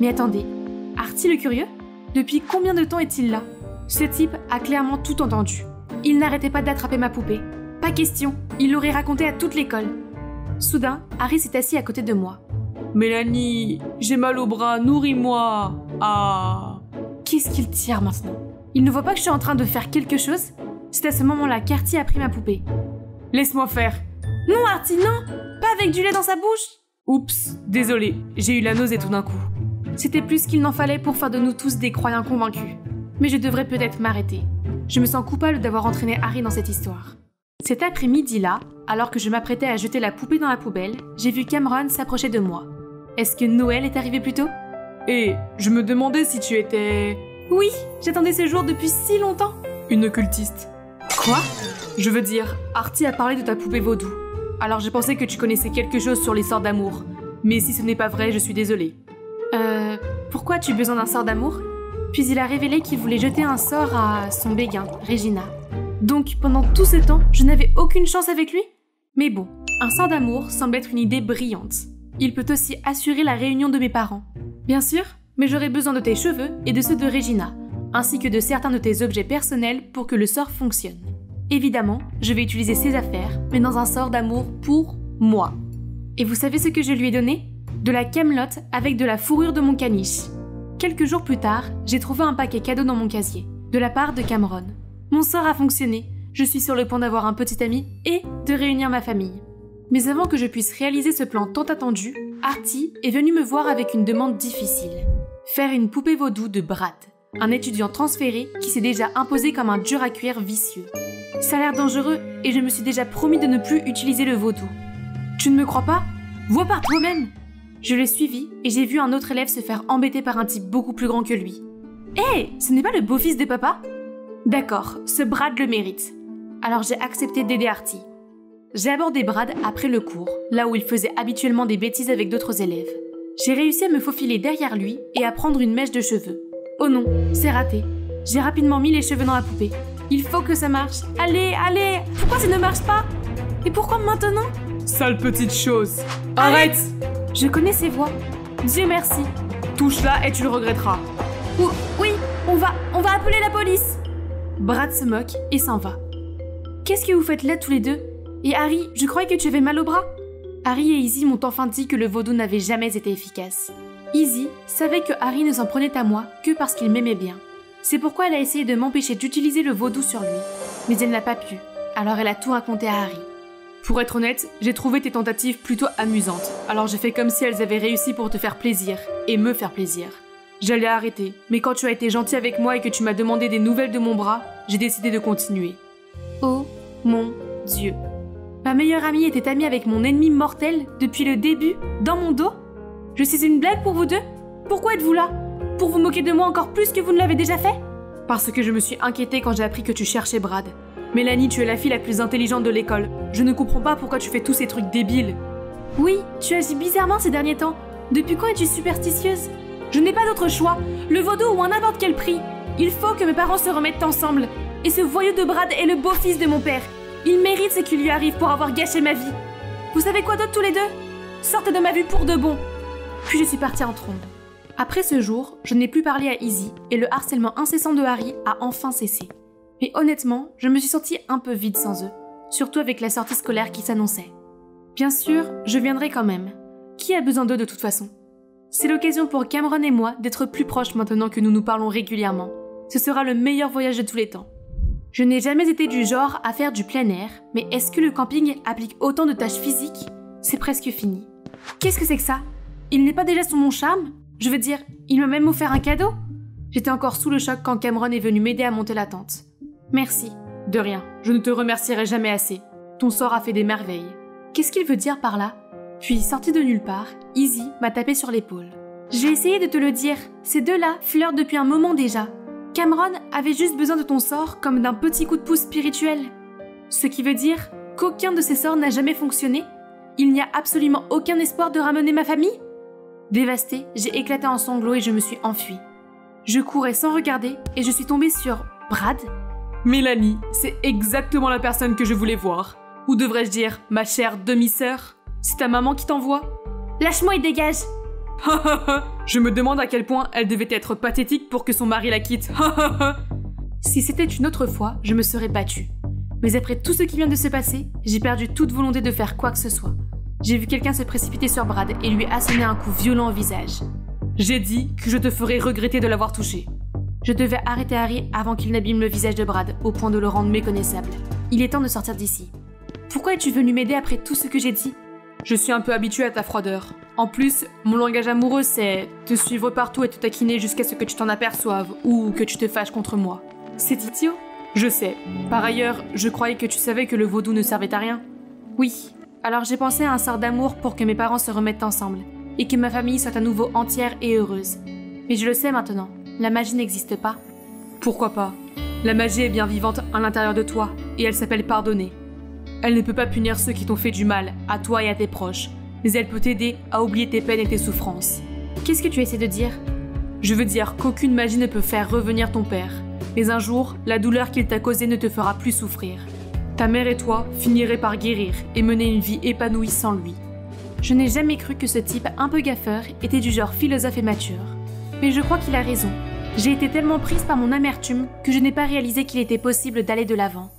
Mais attendez, Artie le curieux? Depuis combien de temps est-il là? Ce type a clairement tout entendu. Il n'arrêtait pas d'attraper ma poupée. Pas question, il l'aurait raconté à toute l'école. Soudain, Harry s'est assis à côté de moi. Mélanie, j'ai mal au bras, nourris-moi. Ah. Qu'est-ce qu'il tire maintenant? Il ne voit pas que je suis en train de faire quelque chose? C'est à ce moment-là qu'Artie a pris ma poupée. Laisse-moi faire. Non, Artie, non! Pas avec du lait dans sa bouche! Oups, désolé, j'ai eu la nausée tout d'un coup. C'était plus qu'il n'en fallait pour faire de nous tous des croyants convaincus. Mais je devrais peut-être m'arrêter. Je me sens coupable d'avoir entraîné Harry dans cette histoire. Cet après-midi-là, alors que je m'apprêtais à jeter la poupée dans la poubelle, j'ai vu Cameron s'approcher de moi. Est-ce que Noël est arrivé plus tôt? Et je me demandais si tu étais... Oui, j'attendais ce jour depuis si longtemps. Une occultiste. Quoi? Je veux dire, Artie a parlé de ta poupée vaudou. Alors j'ai pensé que tu connaissais quelque chose sur les sorts d'amour. Mais si ce n'est pas vrai, je suis désolée. Pourquoi as-tu besoin d'un sort d'amour? Puis il a révélé qu'il voulait jeter un sort à son béguin, Regina. Donc pendant tout ce temps, je n'avais aucune chance avec lui? Mais bon, un sort d'amour semble être une idée brillante. Il peut aussi assurer la réunion de mes parents. Bien sûr, mais j'aurai besoin de tes cheveux et de ceux de Regina, ainsi que de certains de tes objets personnels pour que le sort fonctionne. Évidemment, je vais utiliser ces affaires, mais dans un sort d'amour pour moi. Et vous savez ce que je lui ai donné? De la camelote avec de la fourrure de mon caniche. Quelques jours plus tard, j'ai trouvé un paquet cadeau dans mon casier, de la part de Cameron. Mon sort a fonctionné, je suis sur le point d'avoir un petit ami et de réunir ma famille. Mais avant que je puisse réaliser ce plan tant attendu, Artie est venu me voir avec une demande difficile. Faire une poupée vaudou de Brad, un étudiant transféré qui s'est déjà imposé comme un dur à cuire vicieux. Ça a l'air dangereux et je me suis déjà promis de ne plus utiliser le vaudou. Tu ne me crois pas? Vois par toi-même! Je l'ai suivi et j'ai vu un autre élève se faire embêter par un type beaucoup plus grand que lui. Hé, ce n'est pas le beau-fils de papa? D'accord, ce Brad le mérite. Alors j'ai accepté d'aider Artie. J'ai abordé Brad après le cours, là où il faisait habituellement des bêtises avec d'autres élèves. J'ai réussi à me faufiler derrière lui et à prendre une mèche de cheveux. Oh non, c'est raté. J'ai rapidement mis les cheveux dans la poupée. Il faut que ça marche. Allez, allez! Pourquoi ça ne marche pas? Et pourquoi maintenant? Sale petite chose! Arrête! Je connais ces voix. Dieu merci. Touche-la et tu le regretteras. Oui, on va appeler la police. Brad se moque et s'en va. Qu'est-ce que vous faites là tous les deux? Et Harry, je croyais que tu avais mal au bras? Harry et Izzy m'ont enfin dit que le vaudou n'avait jamais été efficace. Izzy savait que Harry ne s'en prenait à moi que parce qu'il m'aimait bien. C'est pourquoi elle a essayé de m'empêcher d'utiliser le vaudou sur lui. Mais elle n'a pas pu, alors elle a tout raconté à Harry. Pour être honnête, j'ai trouvé tes tentatives plutôt amusantes, alors j'ai fait comme si elles avaient réussi pour te faire plaisir, et me faire plaisir. J'allais arrêter, mais quand tu as été gentil avec moi et que tu m'as demandé des nouvelles de mon bras, j'ai décidé de continuer. Oh mon Dieu. Ma meilleure amie était amie avec mon ennemi mortel depuis le début, dans mon dos? Je suis une blague pour vous deux? Pourquoi êtes-vous là? Pour vous moquer de moi encore plus que vous ne l'avez déjà fait? Parce que je me suis inquiétée quand j'ai appris que tu cherchais Brad. Mélanie, tu es la fille la plus intelligente de l'école. Je ne comprends pas pourquoi tu fais tous ces trucs débiles. Oui, tu agis bizarrement ces derniers temps. Depuis quand es-tu superstitieuse? Je n'ai pas d'autre choix. Le vaudou ou à n'importe quel prix. Il faut que mes parents se remettent ensemble. Et ce voyou de Brad est le beau-fils de mon père. Il mérite ce qui lui arrive pour avoir gâché ma vie. Vous savez quoi d'autre tous les deux? Sortez de ma vue pour de bon. Puis je suis partie en trombe. Après ce jour, je n'ai plus parlé à Izzy et le harcèlement incessant de Harry a enfin cessé. Mais honnêtement, je me suis sentie un peu vide sans eux, surtout avec la sortie scolaire qui s'annonçait. Bien sûr, je viendrai quand même. Qui a besoin d'eux de toute façon? C'est l'occasion pour Cameron et moi d'être plus proches maintenant que nous nous parlons régulièrement. Ce sera le meilleur voyage de tous les temps. Je n'ai jamais été du genre à faire du plein air, mais est-ce que le camping applique autant de tâches physiques? C'est presque fini. Qu'est-ce que c'est que ça? Il n'est pas déjà sous mon charme? Je veux dire, il m'a même offert un cadeau? J'étais encore sous le choc quand Cameron est venu m'aider à monter la tente. Merci. De rien, je ne te remercierai jamais assez. Ton sort a fait des merveilles. Qu'est-ce qu'il veut dire par là? Puis, sorti de nulle part, Izzy m'a tapé sur l'épaule. J'ai essayé de te le dire, ces deux-là flirtent depuis un moment déjà. Cameron avait juste besoin de ton sort comme d'un petit coup de pouce spirituel. Ce qui veut dire qu'aucun de ces sorts n'a jamais fonctionné? Il n'y a absolument aucun espoir de ramener ma famille? Dévastée, j'ai éclaté en sanglots et je me suis enfuie. Je courais sans regarder et je suis tombée sur Brad. Mélanie, c'est exactement la personne que je voulais voir. Ou devrais-je dire, ma chère demi-sœur? C'est ta maman qui t'envoie? Lâche-moi et dégage! Je me demande à quel point elle devait être pathétique pour que son mari la quitte. Si c'était une autre fois, je me serais battue. Mais après tout ce qui vient de se passer, j'ai perdu toute volonté de faire quoi que ce soit. J'ai vu quelqu'un se précipiter sur Brad et lui assonner un coup violent au visage. J'ai dit que je te ferais regretter de l'avoir touché. Je devais arrêter Harry avant qu'il n'abîme le visage de Brad au point de le rendre méconnaissable. Il est temps de sortir d'ici. Pourquoi es-tu venu m'aider après tout ce que j'ai dit? Je suis un peu habituée à ta froideur. En plus, mon langage amoureux, c'est te suivre partout et te taquiner jusqu'à ce que tu t'en aperçoives ou que tu te fâches contre moi. C'est idiot? Je sais. Par ailleurs, je croyais que tu savais que le vaudou ne servait à rien. Oui. Alors j'ai pensé à un sort d'amour pour que mes parents se remettent ensemble et que ma famille soit à nouveau entière et heureuse. Mais je le sais maintenant, la magie n'existe pas. Pourquoi pas? La magie est bien vivante à l'intérieur de toi et elle s'appelle pardonner. Elle ne peut pas punir ceux qui t'ont fait du mal, à toi et à tes proches, mais elle peut t'aider à oublier tes peines et tes souffrances. Qu'est-ce que tu essaies de dire? Je veux dire qu'aucune magie ne peut faire revenir ton père, mais un jour, la douleur qu'il t'a causée ne te fera plus souffrir. Ta mère et toi finirez par guérir et mener une vie épanouie sans lui. Je n'ai jamais cru que ce type un peu gaffeur était du genre philosophe et mature. Mais je crois qu'il a raison. J'ai été tellement prise par mon amertume que je n'ai pas réalisé qu'il était possible d'aller de l'avant.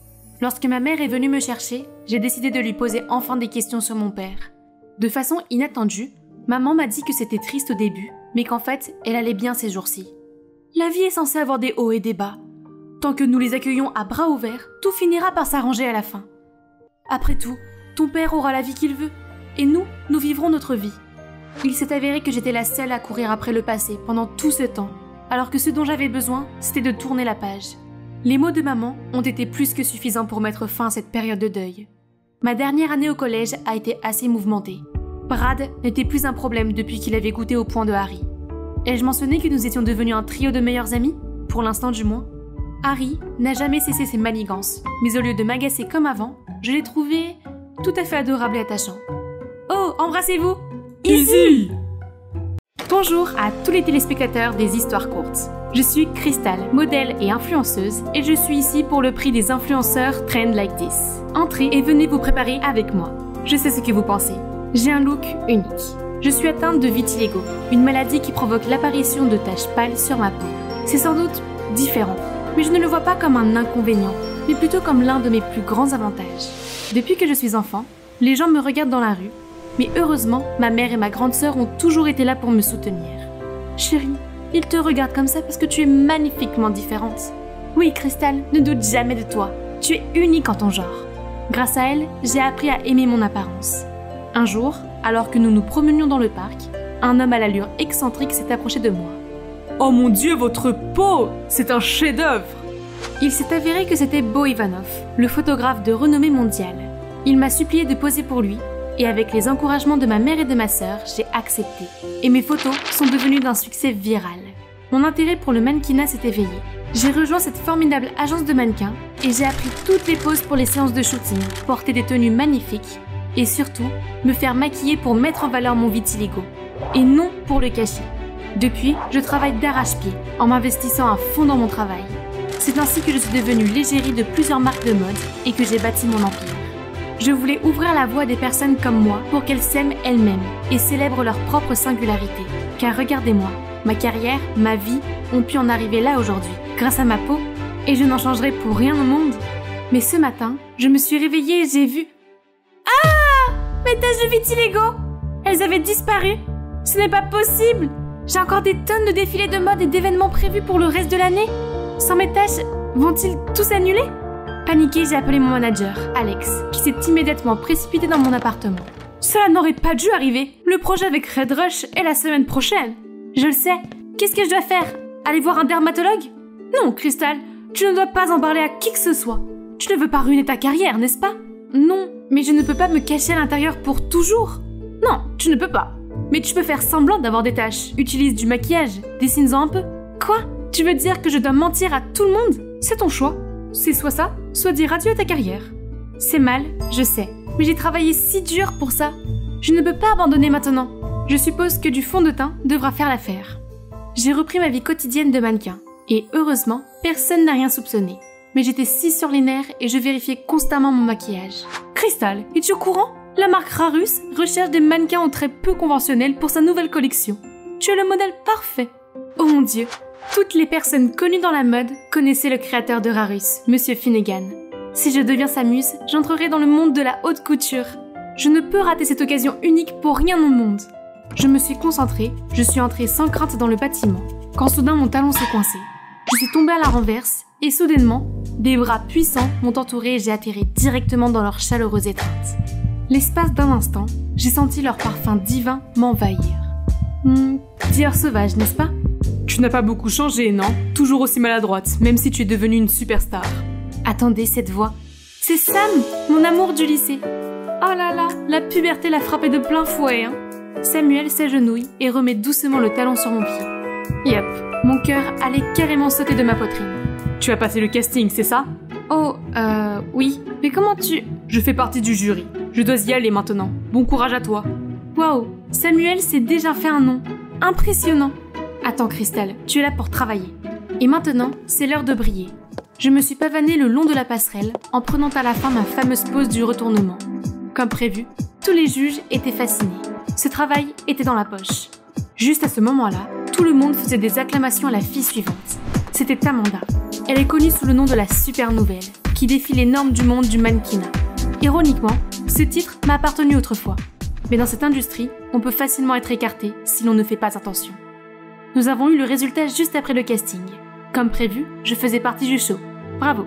Lorsque ma mère est venue me chercher, j'ai décidé de lui poser enfin des questions sur mon père. De façon inattendue, maman m'a dit que c'était triste au début, mais qu'en fait, elle allait bien ces jours-ci. La vie est censée avoir des hauts et des bas. Tant que nous les accueillons à bras ouverts, tout finira par s'arranger à la fin. Après tout, ton père aura la vie qu'il veut, et nous vivrons notre vie. Il s'est avéré que j'étais la seule à courir après le passé pendant tout ce temps, alors que ce dont j'avais besoin, c'était de tourner la page. Les mots de maman ont été plus que suffisants pour mettre fin à cette période de deuil. Ma dernière année au collège a été assez mouvementée. Brad n'était plus un problème depuis qu'il avait goûté au poing de Harry. Ai-je mentionné que nous étions devenus un trio de meilleurs amis? Pour l'instant du moins. Harry n'a jamais cessé ses manigances, mais au lieu de m'agacer comme avant, je l'ai trouvé tout à fait adorable et attachant. Oh, embrassez-vous! Izzy! Bonjour à tous les téléspectateurs des histoires courtes. Je suis Crystal, modèle et influenceuse, et je suis ici pour le prix des influenceurs Trend Like This. Entrez et venez vous préparer avec moi. Je sais ce que vous pensez. J'ai un look unique. Je suis atteinte de vitiligo, une maladie qui provoque l'apparition de taches pâles sur ma peau. C'est sans doute différent, mais je ne le vois pas comme un inconvénient, mais plutôt comme l'un de mes plus grands avantages. Depuis que je suis enfant, les gens me regardent dans la rue, mais heureusement, ma mère et ma grande sœur ont toujours été là pour me soutenir. Chérie, ils te regardent comme ça parce que tu es magnifiquement différente. Oui, Crystal, ne doute jamais de toi. Tu es unique en ton genre. Grâce à elle, j'ai appris à aimer mon apparence. Un jour, alors que nous nous promenions dans le parc, un homme à l'allure excentrique s'est approché de moi. Oh mon Dieu, votre peau! C'est un chef-d'œuvre! Il s'est avéré que c'était Bo Ivanov, le photographe de renommée mondiale. Il m'a supplié de poser pour lui, et avec les encouragements de ma mère et de ma sœur, j'ai accepté. Et mes photos sont devenues d'un succès viral. Mon intérêt pour le mannequinat s'est éveillé. J'ai rejoint cette formidable agence de mannequins et j'ai appris toutes les poses pour les séances de shooting, porter des tenues magnifiques et surtout me faire maquiller pour mettre en valeur mon vitiligo et non pour le cacher. Depuis, je travaille d'arrache-pied en m'investissant à fond dans mon travail. C'est ainsi que je suis devenue l'égérie de plusieurs marques de mode et que j'ai bâti mon empire. Je voulais ouvrir la voie des personnes comme moi pour qu'elles s'aiment elles-mêmes et célèbrent leur propre singularité. Car regardez-moi, ma carrière, ma vie ont pu en arriver là aujourd'hui, grâce à ma peau, et je n'en changerai pour rien au monde. Mais ce matin, je me suis réveillée et j'ai vu... Ah! Mes taches de vitiligo! Elles avaient disparu! Ce n'est pas possible! J'ai encore des tonnes de défilés de mode et d'événements prévus pour le reste de l'année. Sans mes taches, vont-ils tous s'annuler? Paniquée, j'ai appelé mon manager, Alex, qui s'est immédiatement précipité dans mon appartement. Cela n'aurait pas dû arriver. Le projet avec Red Rush est la semaine prochaine. Je le sais. Qu'est-ce que je dois faire? Aller voir un dermatologue? Non, Crystal, tu ne dois pas en parler à qui que ce soit. Tu ne veux pas ruiner ta carrière, n'est-ce pas? Non, mais je ne peux pas me cacher à l'intérieur pour toujours. Non, tu ne peux pas. Mais tu peux faire semblant d'avoir des taches. Utilise du maquillage, dessine-en un peu. Quoi? Tu veux dire que je dois mentir à tout le monde? C'est ton choix. C'est soit ça, soit dire adieu à ta carrière. C'est mal, je sais. Mais j'ai travaillé si dur pour ça. Je ne peux pas abandonner maintenant. Je suppose que du fond de teint devra faire l'affaire. J'ai repris ma vie quotidienne de mannequin. Et heureusement, personne n'a rien soupçonné. Mais j'étais si sur les nerfs et je vérifiais constamment mon maquillage. Crystal, es-tu au courant? La marque Rarus recherche des mannequins aux traits peu conventionnels pour sa nouvelle collection. Tu es le modèle parfait. Oh mon Dieu, toutes les personnes connues dans la mode connaissaient le créateur de Rarus, Monsieur Finnegan. Si je deviens sa muse, j'entrerai dans le monde de la haute couture. Je ne peux rater cette occasion unique pour rien au monde. Je me suis concentrée, je suis entrée sans crainte dans le bâtiment, quand soudain mon talon s'est coincé. Je suis tombée à la renverse, et soudainement, des bras puissants m'ont entourée et j'ai atterri directement dans leur chaleureuse étreinte. L'espace d'un instant, j'ai senti leur parfum divin m'envahir. Dior sauvage, n'est-ce pas? Tu n'as pas beaucoup changé, non? Toujours aussi maladroite, même si tu es devenue une superstar. Attendez, cette voix. C'est Sam, mon amour du lycée. Oh là là, la puberté l'a frappé de plein fouet, hein. Samuel s'agenouille et remet doucement le talon sur mon pied. Yep, mon cœur allait carrément sauter de ma poitrine. Tu as passé le casting, c'est ça? Oh, oui. Mais comment tu... Je fais partie du jury. Je dois y aller maintenant. Bon courage à toi. Waouh, Samuel s'est déjà fait un nom. Impressionnant. Attends, Crystal, tu es là pour travailler. Et maintenant, c'est l'heure de briller. Je me suis pavanée le long de la passerelle en prenant à la fin ma fameuse pose du retournement. Comme prévu, tous les juges étaient fascinés. Ce travail était dans la poche. Juste à ce moment-là, tout le monde faisait des acclamations à la fille suivante. C'était Amanda. Elle est connue sous le nom de la Super Nouvelle, qui défie les normes du monde du mannequinat. Ironiquement, ce titre m'a appartenu autrefois. Mais dans cette industrie, on peut facilement être écarté si l'on ne fait pas attention. Nous avons eu le résultat juste après le casting. Comme prévu, je faisais partie du show. Bravo.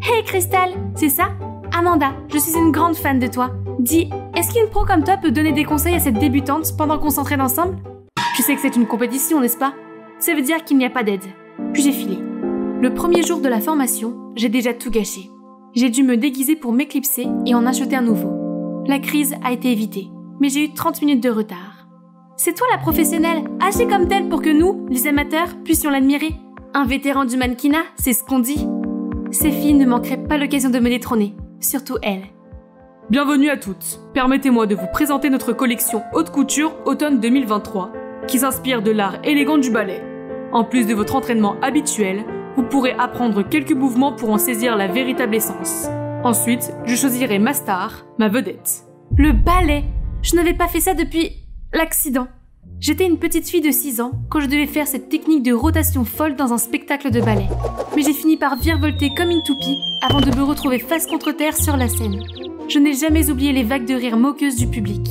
Hey Crystal, c'est ça? Amanda, je suis une grande fan de toi. Dis, est-ce qu'une pro comme toi peut donner des conseils à cette débutante pendant qu'on s'entraîne ensemble? Je sais que c'est une compétition, n'est-ce pas? Ça veut dire qu'il n'y a pas d'aide. Puis j'ai filé. Le premier jour de la formation, j'ai déjà tout gâché. J'ai dû me déguiser pour m'éclipser et en acheter un nouveau. La crise a été évitée, mais j'ai eu 30 minutes de retard. C'est toi la professionnelle, agis comme telle pour que nous, les amateurs, puissions l'admirer. Un vétéran du mannequinat, c'est ce qu'on dit. Ces filles ne manqueraient pas l'occasion de me détrôner, surtout elle. Bienvenue à toutes. Permettez-moi de vous présenter notre collection haute couture automne 2023, qui s'inspire de l'art élégant du ballet. En plus de votre entraînement habituel, vous pourrez apprendre quelques mouvements pour en saisir la véritable essence. Ensuite, je choisirai ma star, ma vedette. Le ballet! Je n'avais pas fait ça depuis l'accident. J'étais une petite fille de 6 ans quand je devais faire cette technique de rotation folle dans un spectacle de ballet. Mais j'ai fini par virevolter comme une toupie avant de me retrouver face contre terre sur la scène. Je n'ai jamais oublié les vagues de rire moqueuses du public.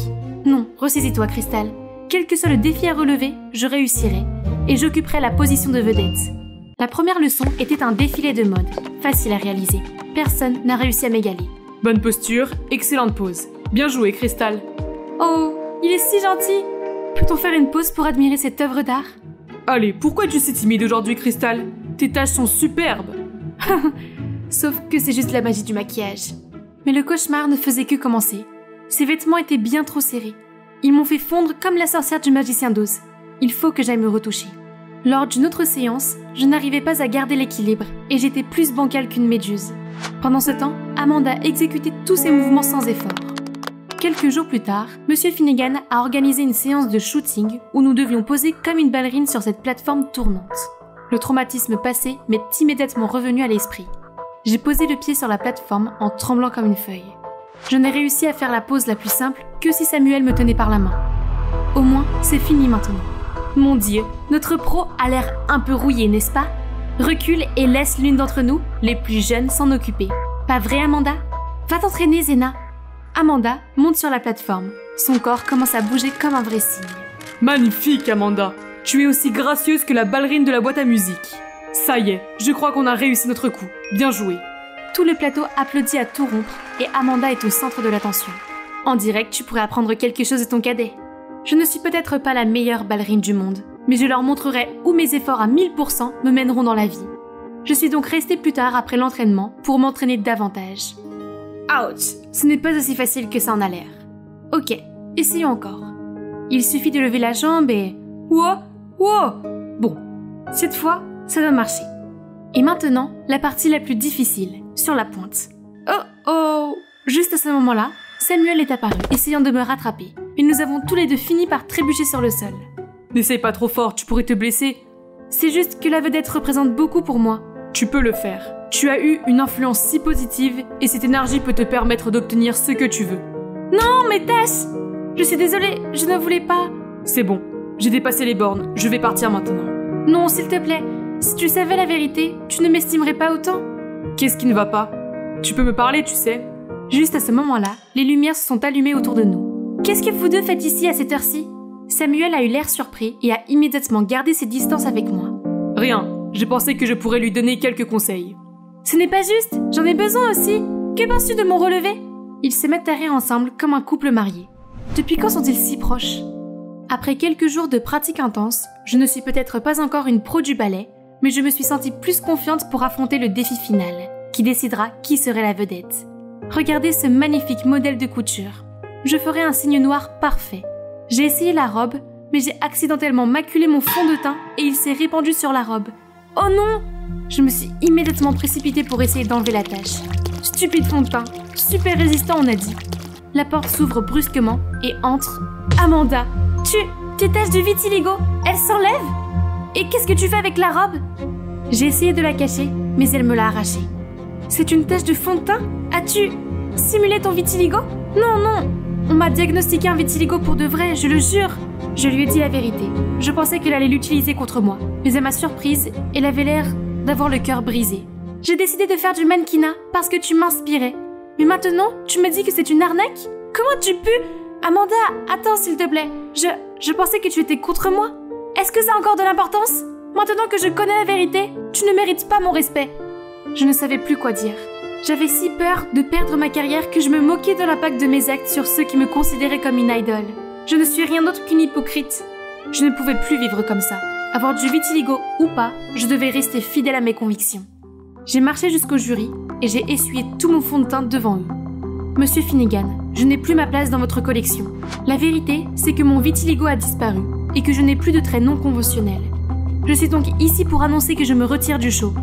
Non, ressaisis-toi, Crystal. Quel que soit le défi à relever, je réussirai et j'occuperai la position de vedette. La première leçon était un défilé de mode, facile à réaliser. Personne n'a réussi à m'égaler. Bonne posture, excellente pose. Bien joué, Crystal. Oh, il est si gentil. Peut-on faire une pause pour admirer cette œuvre d'art? Allez, pourquoi es-tu si timide aujourd'hui, Crystal? Tes taches sont superbes. Sauf que c'est juste la magie du maquillage. Mais le cauchemar ne faisait que commencer. Ses vêtements étaient bien trop serrés. Ils m'ont fait fondre comme la sorcière du magicien d'Oz. Il faut que j'aille me retoucher. Lors d'une autre séance, je n'arrivais pas à garder l'équilibre et j'étais plus bancale qu'une méduse. Pendant ce temps, Amanda exécutait tous ses mouvements sans effort. Quelques jours plus tard, Monsieur Finnegan a organisé une séance de shooting où nous devions poser comme une ballerine sur cette plateforme tournante. Le traumatisme passé m'est immédiatement revenu à l'esprit. J'ai posé le pied sur la plateforme en tremblant comme une feuille. Je n'ai réussi à faire la pose la plus simple que si Samuel me tenait par la main. Au moins, c'est fini maintenant. Mon Dieu, notre pro a l'air un peu rouillé, n'est-ce pas? Recule et laisse l'une d'entre nous, les plus jeunes, s'en occuper. Pas vrai, Amanda? Va t'entraîner, Zena. Amanda monte sur la plateforme. Son corps commence à bouger comme un vrai cygne. Magnifique, Amanda! Tu es aussi gracieuse que la ballerine de la boîte à musique. Ça y est, je crois qu'on a réussi notre coup. Bien joué. Tout le plateau applaudit à tout rompre et Amanda est au centre de l'attention. En direct, tu pourrais apprendre quelque chose de ton cadet. Je ne suis peut-être pas la meilleure ballerine du monde, mais je leur montrerai où mes efforts à 1000% me mèneront dans la vie. Je suis donc restée plus tard après l'entraînement pour m'entraîner davantage. Ouch! Ce n'est pas aussi facile que ça en a l'air. Ok, essayons encore. Il suffit de lever la jambe et... Wow! Wow! Bon, cette fois, ça doit marcher. Et maintenant, la partie la plus difficile, sur la pointe. Oh oh! Juste à ce moment-là, Samuel est apparu, essayant de me rattraper. Mais nous avons tous les deux fini par trébucher sur le sol. N'essaye pas trop fort, tu pourrais te blesser. C'est juste que la vedette représente beaucoup pour moi. Tu peux le faire. Tu as eu une influence si positive et cette énergie peut te permettre d'obtenir ce que tu veux. Non, mais Tess! Je suis désolée, je ne voulais pas... C'est bon, j'ai dépassé les bornes, je vais partir maintenant. Non, s'il te plaît, si tu savais la vérité, tu ne m'estimerais pas autant. Qu'est-ce qui ne va pas? Tu peux me parler, tu sais. Juste à ce moment-là, les lumières se sont allumées autour de nous. Qu'est-ce que vous deux faites ici à cette heure-ci? Samuel a eu l'air surpris et a immédiatement gardé ses distances avec moi. Rien, j'ai pensé que je pourrais lui donner quelques conseils. Ce n'est pas juste, j'en ai besoin aussi. Que penses-tu de mon relevé? Ils se mettent à rire ensemble comme un couple marié. Depuis quand sont-ils si proches? Après quelques jours de pratique intense, je ne suis peut-être pas encore une pro du ballet, mais je me suis sentie plus confiante pour affronter le défi final, qui décidera qui serait la vedette. Regardez ce magnifique modèle de couture. Je ferai un signe noir parfait. J'ai essayé la robe, mais j'ai accidentellement maculé mon fond de teint et il s'est répandu sur la robe. Oh non! Je me suis immédiatement précipitée pour essayer d'enlever la tache. Stupide fond de teint, super résistant on a dit. La porte s'ouvre brusquement et entre Amanda. Tes taches de vitiligo, elles s'enlèvent? Et qu'est-ce que tu fais avec la robe? J'ai essayé de la cacher, mais elle me l'a arrachée. C'est une tache de fond de teint? As-tu simulé ton vitiligo? Non, on m'a diagnostiqué un vitiligo pour de vrai, je le jure. Je lui ai dit la vérité. Je pensais qu'elle allait l'utiliser contre moi, mais à ma surprise, elle avait l'air d'avoir le cœur brisé. J'ai décidé de faire du mannequinat parce que tu m'inspirais. Mais maintenant, tu me dis que c'est une arnaque? Comment tu peux? Amanda, attends s'il te plaît. Je pensais que tu étais contre moi. Est-ce que ça a encore de l'importance? Maintenant que je connais la vérité, tu ne mérites pas mon respect. Je ne savais plus quoi dire. J'avais si peur de perdre ma carrière que je me moquais de l'impact de mes actes sur ceux qui me considéraient comme une idole. Je ne suis rien d'autre qu'une hypocrite. Je ne pouvais plus vivre comme ça. Avoir du vitiligo ou pas, je devais rester fidèle à mes convictions. J'ai marché jusqu'au jury et j'ai essuyé tout mon fond de teint devant eux. Monsieur Finnegan, je n'ai plus ma place dans votre collection. La vérité, c'est que mon vitiligo a disparu et que je n'ai plus de traits non conventionnels. Je suis donc ici pour annoncer que je me retire du show.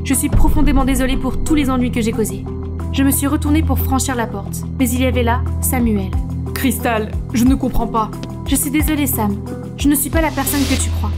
Je suis profondément désolée pour tous les ennuis que j'ai causés. Je me suis retournée pour franchir la porte, mais il y avait là Samuel. Crystal, je ne comprends pas. Je suis désolée Sam, je ne suis pas la personne que tu crois.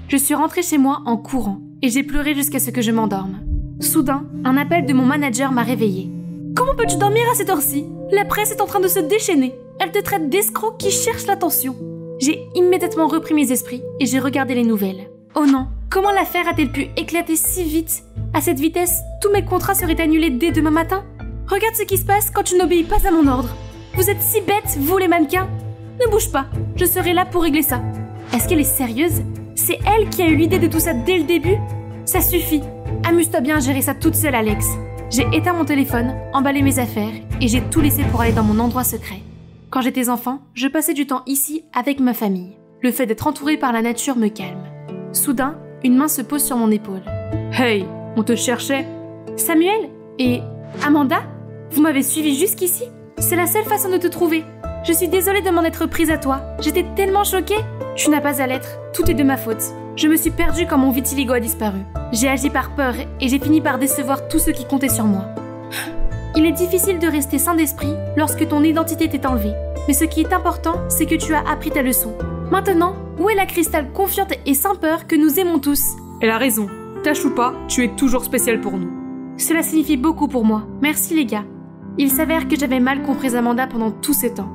Je suis rentrée chez moi en courant et j'ai pleuré jusqu'à ce que je m'endorme. Soudain, un appel de mon manager m'a réveillée. Comment peux-tu dormir à cette heure-ci? La presse est en train de se déchaîner. Elle te traite d'escroc qui cherche l'attention. J'ai immédiatement repris mes esprits et j'ai regardé les nouvelles. Oh non, comment l'affaire a-t-elle pu éclater si vite? À cette vitesse, tous mes contrats seraient annulés dès demain matin. Regarde ce qui se passe quand tu n'obéis pas à mon ordre. Vous êtes si bêtes, vous les mannequins. Ne bouge pas, je serai là pour régler ça. Est-ce qu'elle est sérieuse? C'est elle qui a eu l'idée de tout ça dès le début? Ça suffit. Amuse-toi bien à gérer ça toute seule, Alex. J'ai éteint mon téléphone, emballé mes affaires et j'ai tout laissé pour aller dans mon endroit secret. Quand j'étais enfant, je passais du temps ici avec ma famille. Le fait d'être entourée par la nature me calme. Soudain, une main se pose sur mon épaule. Hey, on te cherchait? Samuel? Et Amanda? Vous m'avez suivi jusqu'ici? C'est la seule façon de te trouver. Je suis désolée de m'en être prise à toi. J'étais tellement choquée. Tu n'as pas à l'être. Tout est de ma faute. Je me suis perdue quand mon vitiligo a disparu. J'ai agi par peur et j'ai fini par décevoir tous ceux qui comptaient sur moi. Il est difficile de rester sain d'esprit lorsque ton identité t'est enlevée. Mais ce qui est important, c'est que tu as appris ta leçon. Maintenant, où est la Cristal confiante et sans peur que nous aimons tous? Elle a raison. Tâche ou pas, tu es toujours spécial pour nous. Cela signifie beaucoup pour moi. Merci les gars. Il s'avère que j'avais mal compris Amanda pendant tout ce temps.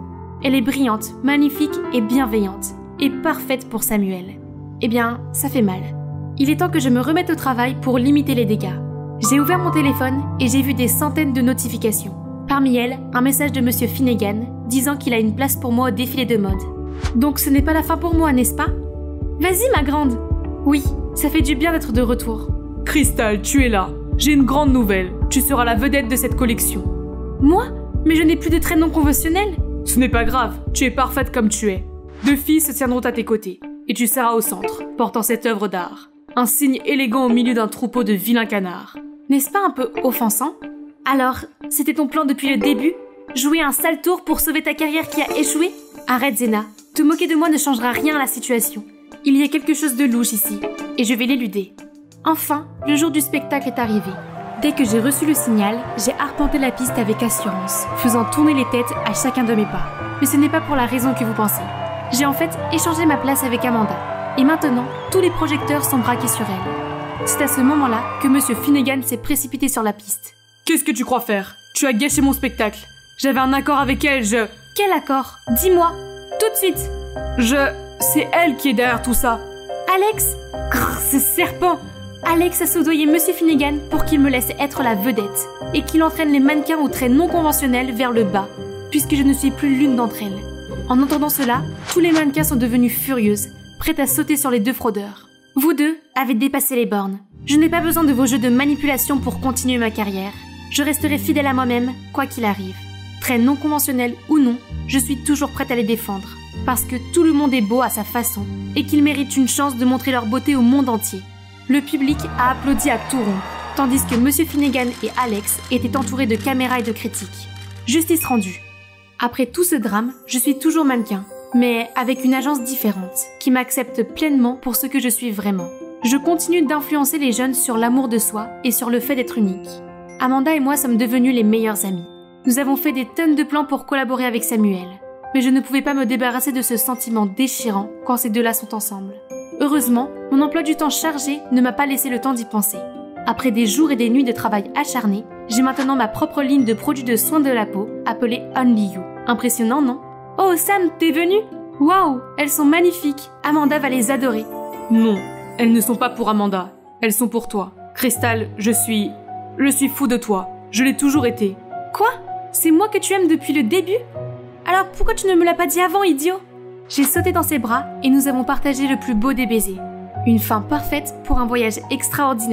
Elle est brillante, magnifique et bienveillante. Et parfaite pour Samuel. Eh bien, ça fait mal. Il est temps que je me remette au travail pour limiter les dégâts. J'ai ouvert mon téléphone et j'ai vu des centaines de notifications. Parmi elles, un message de Monsieur Finnegan disant qu'il a une place pour moi au défilé de mode. Donc ce n'est pas la fin pour moi, n'est-ce pas? Vas-y ma grande. Oui, ça fait du bien d'être de retour. Cristal, tu es là. J'ai une grande nouvelle. Tu seras la vedette de cette collection. Moi? Mais je n'ai plus de traits non conventionnels. Ce n'est pas grave, tu es parfaite comme tu es. 2 filles se tiendront à tes côtés, et tu seras au centre, portant cette œuvre d'art. Un signe élégant au milieu d'un troupeau de vilains canards. N'est-ce pas un peu offensant? Alors, c'était ton plan depuis le début? Jouer un sale tour pour sauver ta carrière qui a échoué? Arrête Zena, te moquer de moi ne changera rien à la situation. Il y a quelque chose de louche ici, et je vais l'éluder. Enfin, le jour du spectacle est arrivé. Dès que j'ai reçu le signal, j'ai arpenté la piste avec assurance, faisant tourner les têtes à chacun de mes pas. Mais ce n'est pas pour la raison que vous pensez. J'ai en fait échangé ma place avec Amanda. Et maintenant, tous les projecteurs sont braqués sur elle. C'est à ce moment-là que Monsieur Finnegan s'est précipité sur la piste. Qu'est-ce que tu crois faire? Tu as gâché mon spectacle. J'avais un accord avec elle, Quel accord? Dis-moi, tout de suite. C'est elle qui est derrière tout ça. Alex? Grrr, ce serpent! Alex a soudoyé Monsieur Finnegan pour qu'il me laisse être la vedette et qu'il entraîne les mannequins aux traits non conventionnels vers le bas, puisque je ne suis plus l'une d'entre elles. En entendant cela, tous les mannequins sont devenus furieuses, prêtes à sauter sur les 2 fraudeurs. Vous deux avez dépassé les bornes. Je n'ai pas besoin de vos jeux de manipulation pour continuer ma carrière. Je resterai fidèle à moi-même, quoi qu'il arrive. Traits non conventionnels ou non, je suis toujours prête à les défendre, parce que tout le monde est beau à sa façon et qu'ils méritent une chance de montrer leur beauté au monde entier. Le public a applaudi à tout rompre, tandis que Monsieur Finnegan et Alex étaient entourés de caméras et de critiques. Justice rendue. Après tout ce drame, je suis toujours mannequin, mais avec une agence différente, qui m'accepte pleinement pour ce que je suis vraiment. Je continue d'influencer les jeunes sur l'amour de soi et sur le fait d'être unique. Amanda et moi sommes devenus les meilleurs amis. Nous avons fait des tonnes de plans pour collaborer avec Samuel, mais je ne pouvais pas me débarrasser de ce sentiment déchirant quand ces deux-là sont ensemble. Heureusement, mon emploi du temps chargé ne m'a pas laissé le temps d'y penser. Après des jours et des nuits de travail acharné, j'ai maintenant ma propre ligne de produits de soins de la peau appelée Only You. Impressionnant, non? Oh Sam, t'es venue? Waouh, elles sont magnifiques. Amanda va les adorer. Non, elles ne sont pas pour Amanda. Elles sont pour toi. Cristal, je suis fou de toi. Je l'ai toujours été. Quoi? C'est moi que tu aimes depuis le début? Alors pourquoi tu ne me l'as pas dit avant, idiot? J'ai sauté dans ses bras et nous avons partagé le plus beau des baisers. Une fin parfaite pour un voyage extraordinaire.